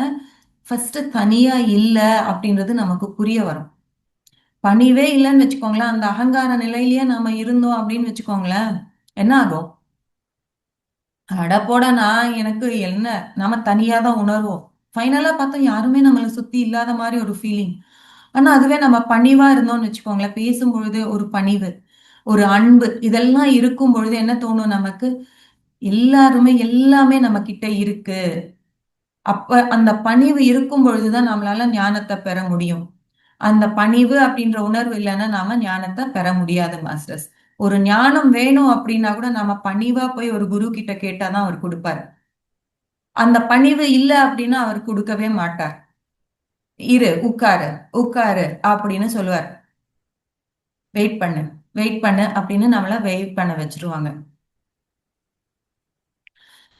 ஃபர்ஸ்ட் தனியா இல்ல அப்படின்றது நமக்கு புரிய வரும். பணிவே இல்லைன்னு வச்சுக்கோங்களேன், அந்த அகங்கார நிலையிலேயே நாம இருந்தோம் அப்படின்னு வச்சுக்கோங்களேன், என்ன ஆகும்? அட போட, நான் எனக்கு என்ன, நாம தனியா தான் உணர்வோம். ஃபைனலா பார்த்தா யாருமே நம்மளை சுத்தி இல்லாத மாதிரி ஒரு ஃபீலிங். ஆனா அதுவே நம்ம பணிவா இருந்தோம்னு வச்சுக்கோங்களேன், பேசும் பொழுது ஒரு பணிவு, ஒரு அன்பு, இதெல்லாம் இருக்கும் பொழுது என்ன தோணும் நமக்கு, எல்லாருமே எல்லாமே நம்ம கிட்ட இருக்கு. அப்ப அந்த பணிவு இருக்கும் பொழுதுதான் நம்மளால ஞானத்தை பெற முடியும். அந்த பணிவு அப்படின்ற உணர்வு இல்லைன்னா நாம ஞானத்தை பெற முடியாது மாஸ்டர்ஸ். ஒரு ஞானம் வேணும் அப்படின்னா கூட நாம பணிவா போய் ஒரு குரு கிட்ட கேட்டாதான் அவர் கொடுப்பாரு. அந்த பணிவு இல்ல அப்படின்னா அவர் கொடுக்கவே மாட்டார். இரு, உட்காரு, உட்காரு அப்படின்னு சொல்லுவார். வெயிட் பண்ணு, வெயிட் பண்ணு அப்படின்னு நம்மள வெயிட் பண்ண வச்சிருவாங்க.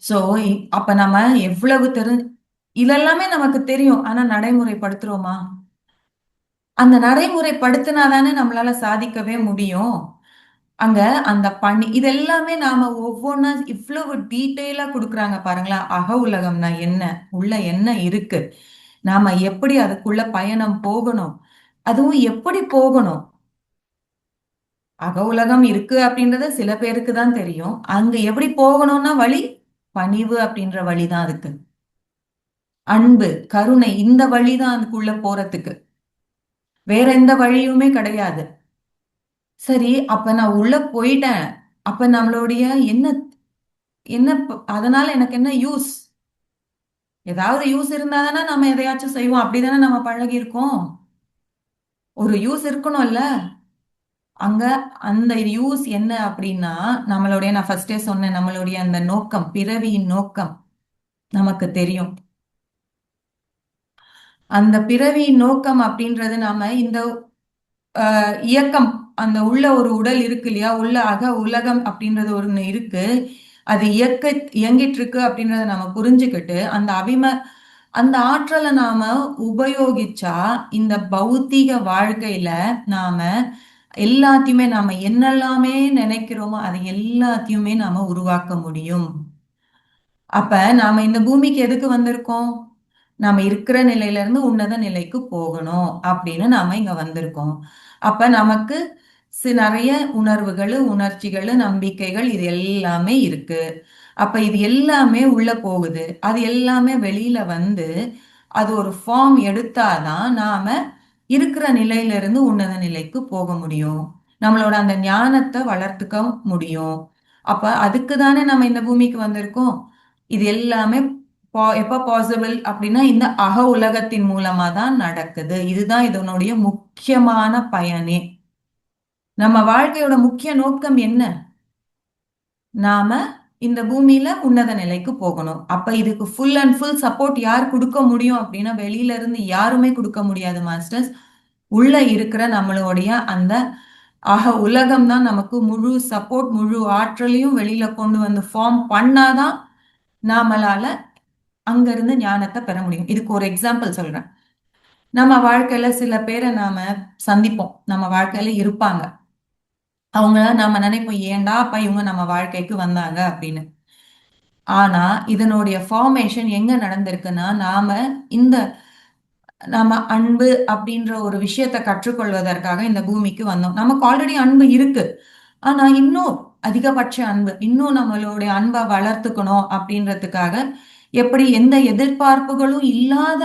சோ அப்ப நம்ம எவ்வளவு இதெல்லாமே நமக்கு தெரியும், ஆனா நடைமுறைப்படுத்துறோமா? அந்த நடைமுறைப்படுத்தினாதானே நம்மளால சாதிக்கவே முடியும். அங்க அந்த இதெல்லாமே நாம ஒவ்வொன்னா இவ்வளவு டீட்டெயிலா கொடுக்குறாங்க பாருங்களா, அக உலகம்னா என்ன, உள்ள என்ன இருக்கு, நாம எப்படி அதுக்குள்ள பயணம் போகணும், அதுவும் எப்படி போகணும். அக உலகம் இருக்கு அப்படின்றது சில பேருக்கு தான் தெரியும். அங்க எப்படி போகணும்னா வழி பணிவு அப்படின்ற வழிதான் அதுக்கு. அன்பு, கருணை, இந்த வழிதான் அதுக்குள்ள போறதுக்கு. வேற எந்த வழியுமே கிடையாது. சரி, அப்ப நான் உள்ள போயிட்டேன். அப்ப நம்மளுடைய என்ன என்ன அதனால எனக்கு என்ன யூஸ்? ஏதாவது யூஸ் இருந்தா தானே நம்ம எதையாச்சும் செய்வோம். அப்படிதானே நம்ம பழகி இருக்கோம். ஒரு யூஸ் இருக்கணும்ல. அங்க அந்த யூஸ் என்ன அப்படின்னா, நம்மளுடைய நான் ஃபர்ஸ்டே சொன்னேன், நம்மளுடைய அந்த நோக்கம், பிறவியின் நோக்கம் நமக்கு தெரியும். அந்த பிறவியின் நோக்கம் அப்படின்றது நாம இந்த இயக்கம், அந்த உள்ள ஒரு உடல் இருக்கு இல்லையா, உள்ள அக உலகம் அப்படின்றது ஒண்ணு இருக்கு. அது இயங்கிட்டு இருக்கு அப்படின்றத நாம புரிஞ்சுக்கிட்டு அந்த ஆற்றலை நாம உபயோகிச்சா இந்த பௌத்திக வாழ்க்கையில நாம எல்லாத்தையுமே நாம என்னெல்லாமே நினைக்கிறோமோ அது எல்லாத்தையுமே நாம உருவாக்க முடியும். அப்ப நாம இந்த பூமிக்கு எதுக்கு வந்திருக்கோம்? நாம இருக்கிற நிலையில இருந்து உன்னத நிலைக்கு போகணும் அப்படின்னு நாம இங்க வந்திருக்கோம். அப்ப நமக்கு நிறைய உணர்வுகள், உணர்ச்சிகள், நம்பிக்கைகள் இது எல்லாமே இருக்கு. அப்ப இது எல்லாமே உள்ள போகுது. அது எல்லாமே வெளியில வந்து அது ஒரு ஃபார்ம் எடுத்தாதான் நாம இருக்கிற நிலையில இருந்து உன்னத நிலைக்கு போக முடியும். நம்மளோட அந்த ஞானத்தை வளர்த்துக்க முடியும். அப்ப அதுக்கு தானே நம்ம இந்த பூமிக்கு வந்திருக்கோம். இது எல்லாமே எப்ப பாசிபிள் அப்படின்னா இந்த அக உலகத்தின் மூலமா தான் நடக்குது. இதுதான் இதனுடைய முக்கியமான பயனே. நம்ம வாழ்க்கையோட முக்கிய நோக்கம் என்ன? நாம இந்த பூமியில உன்னத நிலைக்கு போகணும். அப்ப இதுக்கு ஃபுல் அண்ட் ஃபுல் சப்போர்ட் யார் கொடுக்க முடியும் அப்படின்னா வெளியில இருந்து யாருமே கொடுக்க முடியாது மாஸ்டர்ஸ். உள்ள இருக்கிற நம்மளுடைய அந்த உலகம் தான் நமக்கு முழு சப்போர்ட், முழு ஆற்றலையும் வெளியில கொண்டு வந்து ஃபார்ம் பண்ணாதான் நாமளால அங்கிருந்து ஞானத்தை பெற முடியும். இதுக்கு ஒரு எக்ஸாம்பிள் சொல்றேன். நம்ம வாழ்க்கையில சில பேரை நாம சந்திப்போம், நம்ம வாழ்க்கையில இருப்பாங்க. அவங்க நாம நினைப்போம், ஏன்டா அப்ப இவங்க நம்ம வாழ்க்கைக்கு வந்தாங்க அப்படின்னு. ஆனா இதனுடைய ஃபார்மேஷன் எங்க நடந்திருக்குன்னா, இந்த நாம அன்பு அப்படின்ற ஒரு விஷயத்தை கற்றுக்கொள்வதற்காக இந்த பூமிக்கு வந்தோம். நமக்கு ஆல்ரெடி அன்பு இருக்கு. ஆனா இன்னும் அதிகபட்ச அன்பு, இன்னும் நம்மளுடைய அன்பை வளர்த்துக்கணும் அப்படின்றதுக்காக எப்படி எந்த எதிர்பார்ப்புகளும் இல்லாத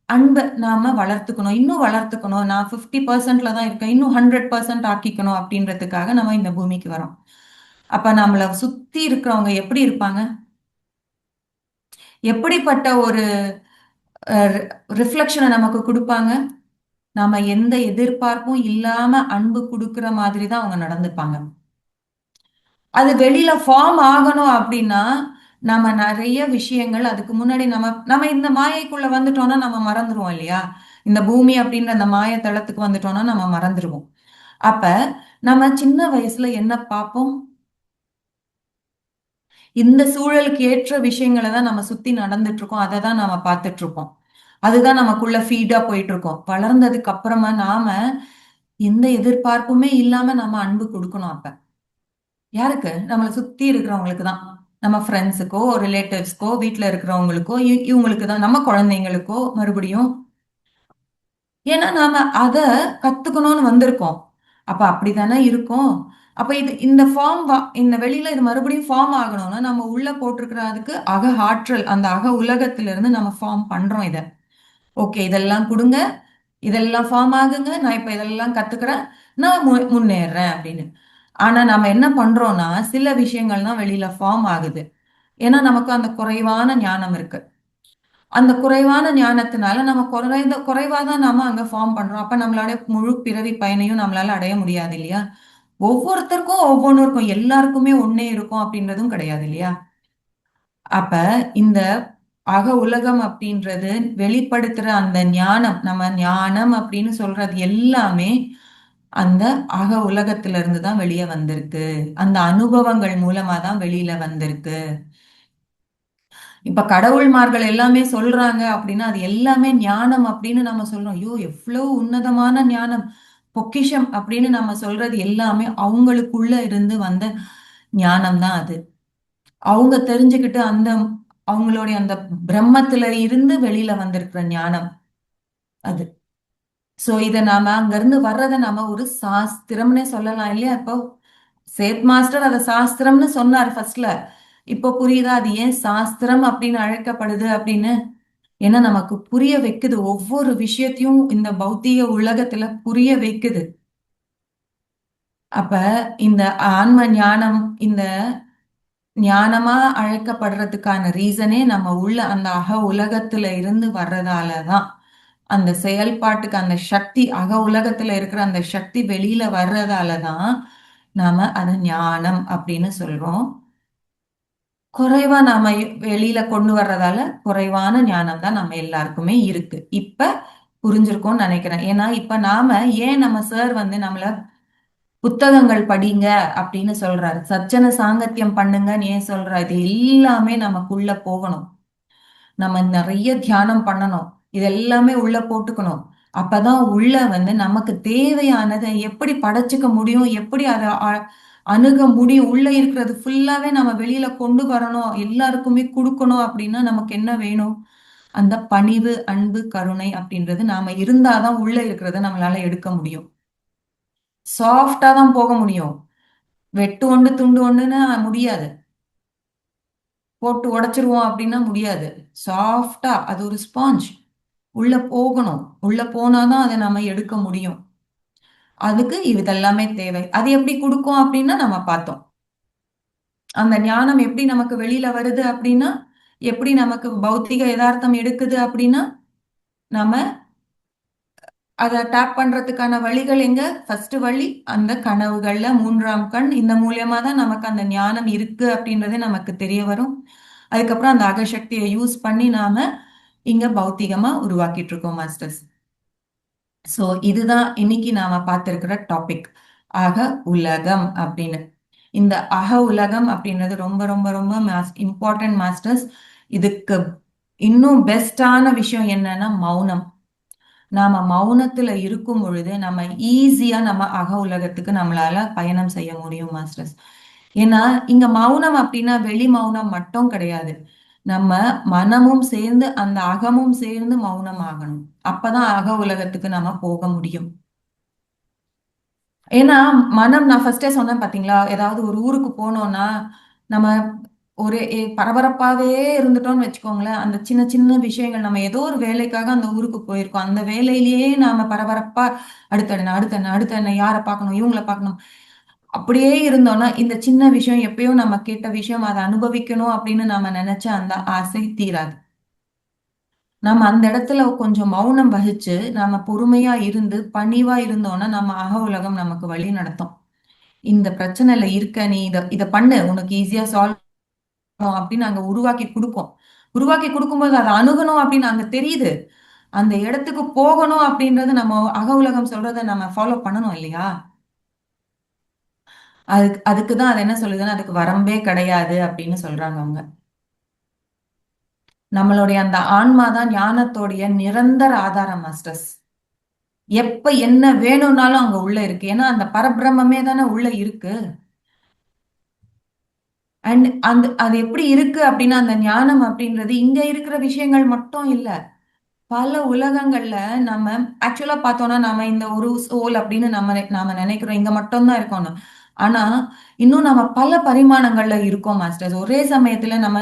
அன்பை நாம வளர்த்துக்கணும், இன்னும் வளர்த்துக்கணும். நான் 50%ல தான் இருக்கேன், இன்னும் 100% ஆக்கிக்கணும் அப்படின்றதுக்காக நம்ம இந்த பூமிக்கு வரோம். அப்ப நம்மள சுத்தி இருக்கிறவங்க எப்படி இருப்பாங்க? எப்படிப்பட்ட ஒரு ரிஃப்ளெக்ஷனை நமக்கு கொடுப்பாங்க? நாம எந்த எதிர்பார்ப்பும் இல்லாம அன்பு கொடுக்கிற மாதிரி தான் அவங்க நடந்துப்பாங்க. அது வெளியில ஃபார்ம் ஆகணும் அப்படின்னா நம்ம நிறைய விஷயங்கள் அதுக்கு முன்னாடி நம்ம நம்ம இந்த மாயைக்குள்ள வந்துட்டோம்னா நம்ம மறந்துடுவோம் இல்லையா? இந்த பூமி அப்படின்ற அந்த மாய தளத்துக்கு வந்துட்டோம்னா நம்ம மறந்துடுவோம். அப்ப நம்ம சின்ன வயசுல என்ன பார்ப்போம்? இந்த சூழலுக்கு ஏற்ற விஷயங்களை தான் நம்ம சுத்தி நடந்துட்டு இருக்கோம், அதை தான் நாம பார்த்துட்டு இருக்கோம். அதுதான் நமக்குள்ள ஃபீடா போயிட்டு இருக்கோம். வளர்ந்ததுக்கு அப்புறமா நாம எந்த எதிர்பார்ப்புமே இல்லாம நம்ம அன்பு கொடுக்கணும். அப்ப யாருக்கு? நம்மளை சுத்தி இருக்கிறவங்களுக்கு தான். நம்ம ஃப்ரெண்ட்ஸுக்கோ, ரிலேட்டிவ்ஸ்க்கோ, வீட்டுல இருக்கிறவங்களுக்கோ, இவங்களுக்கு தான், நம்ம குழந்தைங்களுக்கோ மறுபடியும். ஏன்னா நாம அத கத்துக்கணும்னு வந்திருக்கோம். அப்ப அப்படித்தானே இருக்கும். அப்ப இந்த இந்த வெளியில இது மறுபடியும் ஃபார்ம் ஆகணும்னா நம்ம உள்ள போட்டிருக்கிற அதுக்கு ஆற்றல், அந்த உலகத்துல இருந்து நம்ம ஃபார்ம் பண்றோம் இத. ஓகே, இதெல்லாம் கொடுங்க, இதெல்லாம் ஃபார்ம் ஆகுங்க, நான் இப்ப இதெல்லாம் கத்துக்கிறேன், நான் முன்னேறேன் அப்படின்னு. ஆனா நம்ம என்ன பண்றோம்னா சில விஷயங்கள் தான் வெளியில ஃபார்ம் ஆகுது. ஏன்னா நமக்கு அந்த குறைவான ஞானம் இருக்கு. அந்த குறைவான ஞானத்தினால நம்ம குறைவாதான் நாம அங்க ஃபார்ம் பண்றோம். அப்ப நம்மளால முழு பிறவி பயனையும் நம்மளால அடைய முடியாது இல்லையா? ஒவ்வொருத்தருக்கும் ஒவ்வொன்றும் இருக்கும், எல்லாருக்குமே ஒன்னே இருக்கும் அப்படின்றதும் கிடையாது இல்லையா? அப்ப இந்த உலகம் அப்படின்றது வெளிப்படுத்துற அந்த ஞானம், நம்ம ஞானம் அப்படின்னு சொல்றது எல்லாமே அந்த உலகத்துல இருந்து தான் வெளியே வந்திருக்கு. அந்த அனுபவங்கள் மூலமா தான் வெளியில வந்திருக்கு. இப்ப கடவுள்மார்கள் எல்லாமே சொல்றாங்க அப்படின்னா அது எல்லாமே ஞானம் அப்படின்னு நம்ம சொல்றோம். ஐயோ, எவ்வளவு உன்னதமான ஞானம், பொக்கிஷம் அப்படின்னு நம்ம சொல்றது எல்லாமே அவங்களுக்குள்ள இருந்து வந்த ஞானம் தான் அது. அவங்க தெரிஞ்சுக்கிட்டு அவங்களுடைய அந்த பிரம்மத்துல இருந்து வெளியில வந்திருக்கிற ஞானம் அது. சோ இத நாம அங்க இருந்து வர்றத நாம ஒரு சாஸ்திரம்னே சொல்லலாம் இல்லையா? இப்போ சேத் மாஸ்டர் அத சாஸ்திரம்னு சொன்னார் ஃபர்ஸ்ட்ல. இப்போ புரியுதா அது ஏன் சாஸ்திரம் அப்படின்னு அழைக்கப்படுது அப்படின்னு? ஏன்னா நமக்கு புரிய வைக்குது, ஒவ்வொரு விஷயத்தையும் இந்த பௌத்தீக உலகத்துல புரிய வைக்குது. அப்ப இந்த ஆன்ம ஞானம், இந்த ஞானமா அழைக்கப்படுறதுக்கான ரீசனே நம்ம உள்ள அந்த அக உலகத்துல இருந்து வர்றதாலதான். அந்த செயல்பாட்டுக்கு அந்த சக்தி, அக உலகத்துல இருக்கிற அந்த சக்தி வெளியில வர்றதாலதான் நாம அதை ஞானம் அப்படின்னு சொல்றோம். குறைவா நாம வெளியில கொண்டு வர்றதால குறைவான ஞானம் தான் நம்ம எல்லாருக்குமே இருக்கு. இப்ப புரிஞ்சிருக்கும்னு நினைக்கிறேன். ஏன்னா இப்ப நாம ஏன் நம்ம சார் நம்மள புத்தகங்கள் படிங்க அப்படின்னு சொல்றாரு, சச்சன சாங்கத்தியம் பண்ணுங்கன்னு ஏன் சொல்றாரு? இது எல்லாமே நமக்குள்ள போகணும். நம்ம நிறைய தியானம் பண்ணணும். இது எல்லாமே உள்ள போட்டுக்கணும். அப்பதான் உள்ள நமக்கு தேவையானதை எப்படி படைச்சுக்க முடியும், எப்படி அதை அணுக முடியும், உள்ள இருக்கிறது ஃபுல்லாவே நம்ம வெளியில கொண்டு வரணும், எல்லாருக்குமே கொடுக்கணும். அப்படின்னா நமக்கு என்ன வேணும்? அந்த பணிவு, அன்பு, கருணை அப்படின்றது நாம இருந்தாதான் உள்ள இருக்கிறத நம்மளால எடுக்க முடியும். சாஃப்டா தான் போக முடியும். வெட்டு ஒண்ணு துண்டு ஒண்ணுன்னு முடியாது. போட்டு உடைச்சிருவோம் அப்படின்னா முடியாது. சாஃப்டா அது ஒரு ஸ்பாஞ்ச். உள்ள போகணும். உள்ள போனாதான் அதை நம்ம எடுக்க முடியும். அதுக்கு இதெல்லாமே தேவை. அது எப்படி கொடுக்கும் அப்படின்னா நம்ம பார்த்தோம். அந்த ஞானம் எப்படி நமக்கு வெளியில வருது அப்படின்னா, எப்படி நமக்கு பௌத்திக யதார்த்தம் எடுக்குது அப்படின்னா, நம்ம அதை டேப் பண்றதுக்கான வழிகள் எங்க? ஃபர்ஸ்ட் வழி அந்த கனவுகள்ல மூன்றாம் கண். இந்த மூலியமா தான் நமக்கு அந்த ஞானம் இருக்கு அப்படின்றதே நமக்கு தெரிய வரும். அதுக்கப்புறம் அந்த அகசக்தியை யூஸ் பண்ணி நாம இங்க பௌத்திகமா உருவாக்கிட்டு இருக்கோம் மாஸ்டர்ஸ். சோ இதுதான் இன்னைக்கு நாம பார்த்திருக்கிற டாபிக், அக உலகம் அப்படின்னு. இந்த அக உலகம் அப்படின்றது ரொம்ப ரொம்ப ரொம்ப இம்பார்ட்டன்ட் மாஸ்டர்ஸ். இதுக்கு இன்னும் பெஸ்டான விஷயம் என்னன்னா மௌனம். நாம மௌனத்துல இருக்கும் பொழுது நம்ம ஈஸியா நம்ம அக உலகத்துக்கு நம்மளால பயணம் செய்ய முடியும் மாஸ்டர்ஸ். ஏன்னா இங்க மௌனம் அப்படின்னா வெளி மௌனம் மட்டும் கிடையாது. நம்ம மனமும் சேர்ந்து அந்த அகமும் சேர்ந்து மௌனம் ஆகணும். அப்பதான் அக உலகத்துக்கு நம்ம போக முடியும். ஏன்னா மனம், நான் ஃபர்ஸ்டே சொன்னேன் பாத்தீங்களா, ஏதாவது ஒரு ஊருக்கு போனோம்னா நம்ம ஒரு பரபரப்பாவே இருந்துட்டோம்னு வச்சுக்கோங்களேன். அந்த சின்ன சின்ன விஷயங்கள், நம்ம ஏதோ ஒரு வேலைக்காக அந்த ஊருக்கு போயிருக்கோம், அந்த வேலையிலேயே நாம பரபரப்பா அடுத்த என்ன அடுத்த என்ன அடுத்த என்ன, யாரை பார்க்கணும், இவங்கள பார்க்கணும், அப்படியே இருந்தோம்னா இந்த சின்ன விஷயம், எப்பயோ நம்ம கேட்ட விஷயம், அதை அனுபவிக்கணும் அப்படின்னு நாம நினைச்ச அந்த ஆசை தீராது. நம்ம அந்த இடத்துல கொஞ்சம் மௌனம் வகிச்சு நாம பொறுமையா இருந்து பணிவா இருந்தோம்னா நம்ம அக உலகம் நமக்கு வழி நடத்தும். இந்த பிரச்சனைல இருக்க, நீ இத பண்ணு, உனக்கு ஈஸியா சால்வ் அப்படின்னு நாங்க உருவாக்கி கொடுப்போம். உருவாக்கி கொடுக்கும்போது அதை அணுகணும் அப்படின்னு அங்க தெரியுது. அந்த இடத்துக்கு போகணும் அப்படின்றது நம்ம அக உலகம் சொல்றதை நம்ம ஃபாலோ பண்ணணும் இல்லையா? அதுக்குதான் அது என்ன சொல்லுதுன்னா, அதுக்கு வரம்பே கிடையாது அப்படின்னு சொல்றாங்க அவங்க. நம்மளுடைய அந்த ஆன்மா தான் ஞானத்தோடைய நிரந்தர ஆதாரம் மாஸ்டர்ஸ். எப்ப என்ன வேணும்னாலும் அங்க உள்ள இருக்கு. ஏன்னா அந்த பரபிரம்மே தானே உள்ள இருக்கு. அண்ட் அது எப்படி இருக்கு அப்படின்னா, அந்த ஞானம் அப்படின்றது இங்க இருக்கிற விஷயங்கள் மட்டும் இல்ல, பல உலகங்கள்ல. நம்ம ஆக்சுவலா பார்த்தோம்னா நாம இந்த ஒரு சோல் அப்படின்னு நாம நினைக்கிறோம் இங்க மட்டும்தான் இருக்கோம்னு. ஆனா இன்னும் நம்ம பல பரிமாணங்கள்ல இருக்கோம் மாஸ்டர்ஸ். ஒரே சமயத்துல நம்ம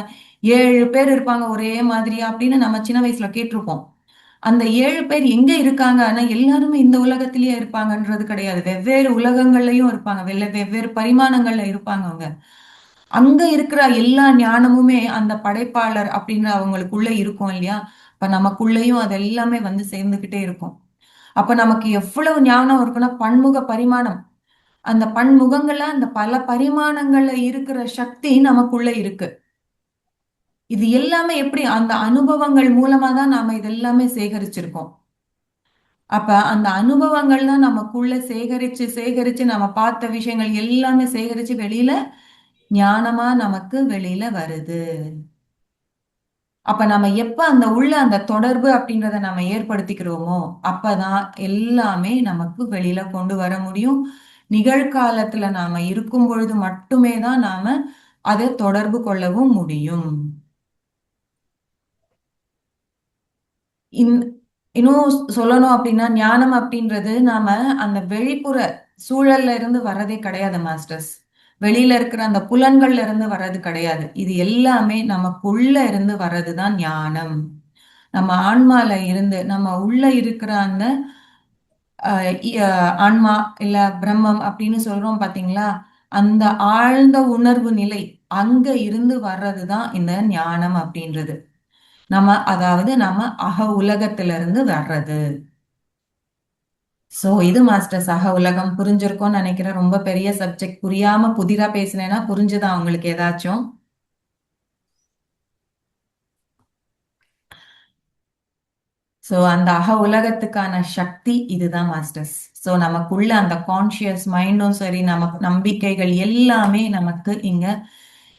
7 பேர் இருப்பாங்க ஒரே மாதிரியா அப்படின்னு நம்ம சின்ன வயசுல கேட்டிருப்போம். அந்த 7 பேர் எங்க இருக்காங்க? ஆனா எல்லாருமே இந்த உலகத்திலேயே இருப்பாங்கன்றது கிடையாது. வெவ்வேறு உலகங்கள்லயும் இருப்பாங்க, வெவ்வேறு பரிமாணங்கள்ல இருப்பாங்க அவங்க. அங்க இருக்கிற எல்லா ஞானமுமே அந்த படைப்பாளர் அப்படின்னு அவங்களுக்குள்ள இருக்கும் இல்லையா? அப்ப நமக்குள்ளேயும் அது எல்லாமே சேர்ந்துகிட்டே இருக்கும். அப்ப நமக்கு எவ்வளவு ஞானம் இருக்குன்னா, பன்முக பரிமாணம். அந்த பன்முகங்கள்ல அந்த பல பரிமாணங்கள்ல இருக்கிற சக்தி நமக்குள்ள இருக்கு. இது எல்லாமே எப்படி அந்த அனுபவங்கள் மூலமா தான் நாம இதெல்லாமே சேகரிச்சிருக்கோம். அப்ப அந்த அனுபவங்கள் தான் நமக்குள்ள சேகரிச்சு சேகரிச்சு நம்ம பார்த்த விஷயங்கள் எல்லாமே சேகரிச்சு வெளியில ஞானமா நமக்கு வெளியில வருது. அப்ப நம்ம எப்ப அந்த உள்ள அந்த தொடர்பு அப்படின்றத நம்ம ஏற்படுத்திக்கிறோமோ, அப்பதான் எல்லாமே நமக்கு வெளியில கொண்டு வர முடியும். நிகழ்காலத்துல நாம இருக்கும் பொழுது மட்டுமே தான் நாம அதை தொடர்பு கொள்ளவும் முடியும். இன்னும் சொல்லணும் அப்படின்னா ஞானம் அப்படின்றது நாம அந்த வெளிப்புற சூழல்ல இருந்து வர்றதே கிடையாது மாஸ்டர்ஸ். வெளியில இருக்கிற அந்த புலன்கள்ல இருந்து வர்றது கிடையாது. இது எல்லாமே நமக்குள்ள இருந்து வர்றதுதான் ஞானம். நம்ம ஆன்மால இருந்து நம்ம உள்ள இருக்கிற அந்த ஆன்மா இல்ல பிரம்மம் அப்படின்னு சொல்றோம் பாத்தீங்களா? அந்த ஆழ்ந்த உணர்வு நிலை அங்க இருந்து வர்றதுதான் இந்த ஞானம் அப்படின்றது. அதாவது நம்ம அக உலகத்துல இருந்து வர்றது. சோ இது மாஸ்டர்ஸ் அக உலகம் புரிஞ்சிருக்கும்னு நினைக்கிறேன். ரொம்ப பெரிய சப்ஜெக்ட் புரியாம புதிரா பேசினேன்னா புரிஞ்சுதா உங்களுக்கு ஏதாச்சும்? சோ அந்த அக உலகத்துக்கான சக்தி இதுதான் மாஸ்டர்ஸ். சோ நமக்குள்ள அந்த கான்சியஸ் மைண்டும் சரி, நமக்கு நம்பிக்கைகள் எல்லாமே நமக்கு இங்க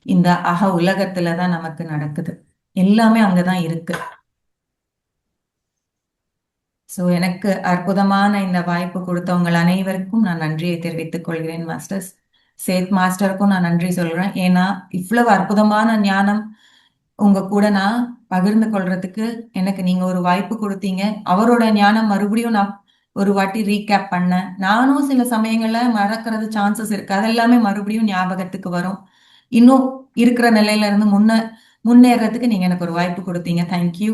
இந்த அக உலகத்துல தான் நமக்கு நடக்குது. எல்லாமே அங்கதான் இருக்கு. சோ எனக்கு அற்புதமான இந்த வாய்ப்பு கொடுத்த உங்கள் அனைவருக்கும் நான் நன்றியை தெரிவித்துக் கொள்கிறேன் மாஸ்டர்ஸ். சேத் மாஸ்டருக்கும் நான் நன்றி சொல்றேன். ஏன்னா இவ்வளவு அற்புதமான ஞானம் உங்க கூட நான் பகிர்ந்து கொள்றதுக்கு எனக்கு நீங்க ஒரு வாய்ப்பு கொடுத்தீங்க. அவரோட ஞானம் மறுபடியும் நான் ஒரு வாட்டி ரீகேப் பண்ணேன். நானும் சில சமயங்கள்ல மறக்கிறது சான்சஸ் இருக்கு. அதெல்லாமே மறுபடியும் ஞாபகத்துக்கு வரும். இன்னும் இருக்கிற நிலையில இருந்து முன்னேறதுக்கு நீங்க எனக்கு ஒரு வாய்ப்பு கொடுத்தீங்க. தேங்க்யூ.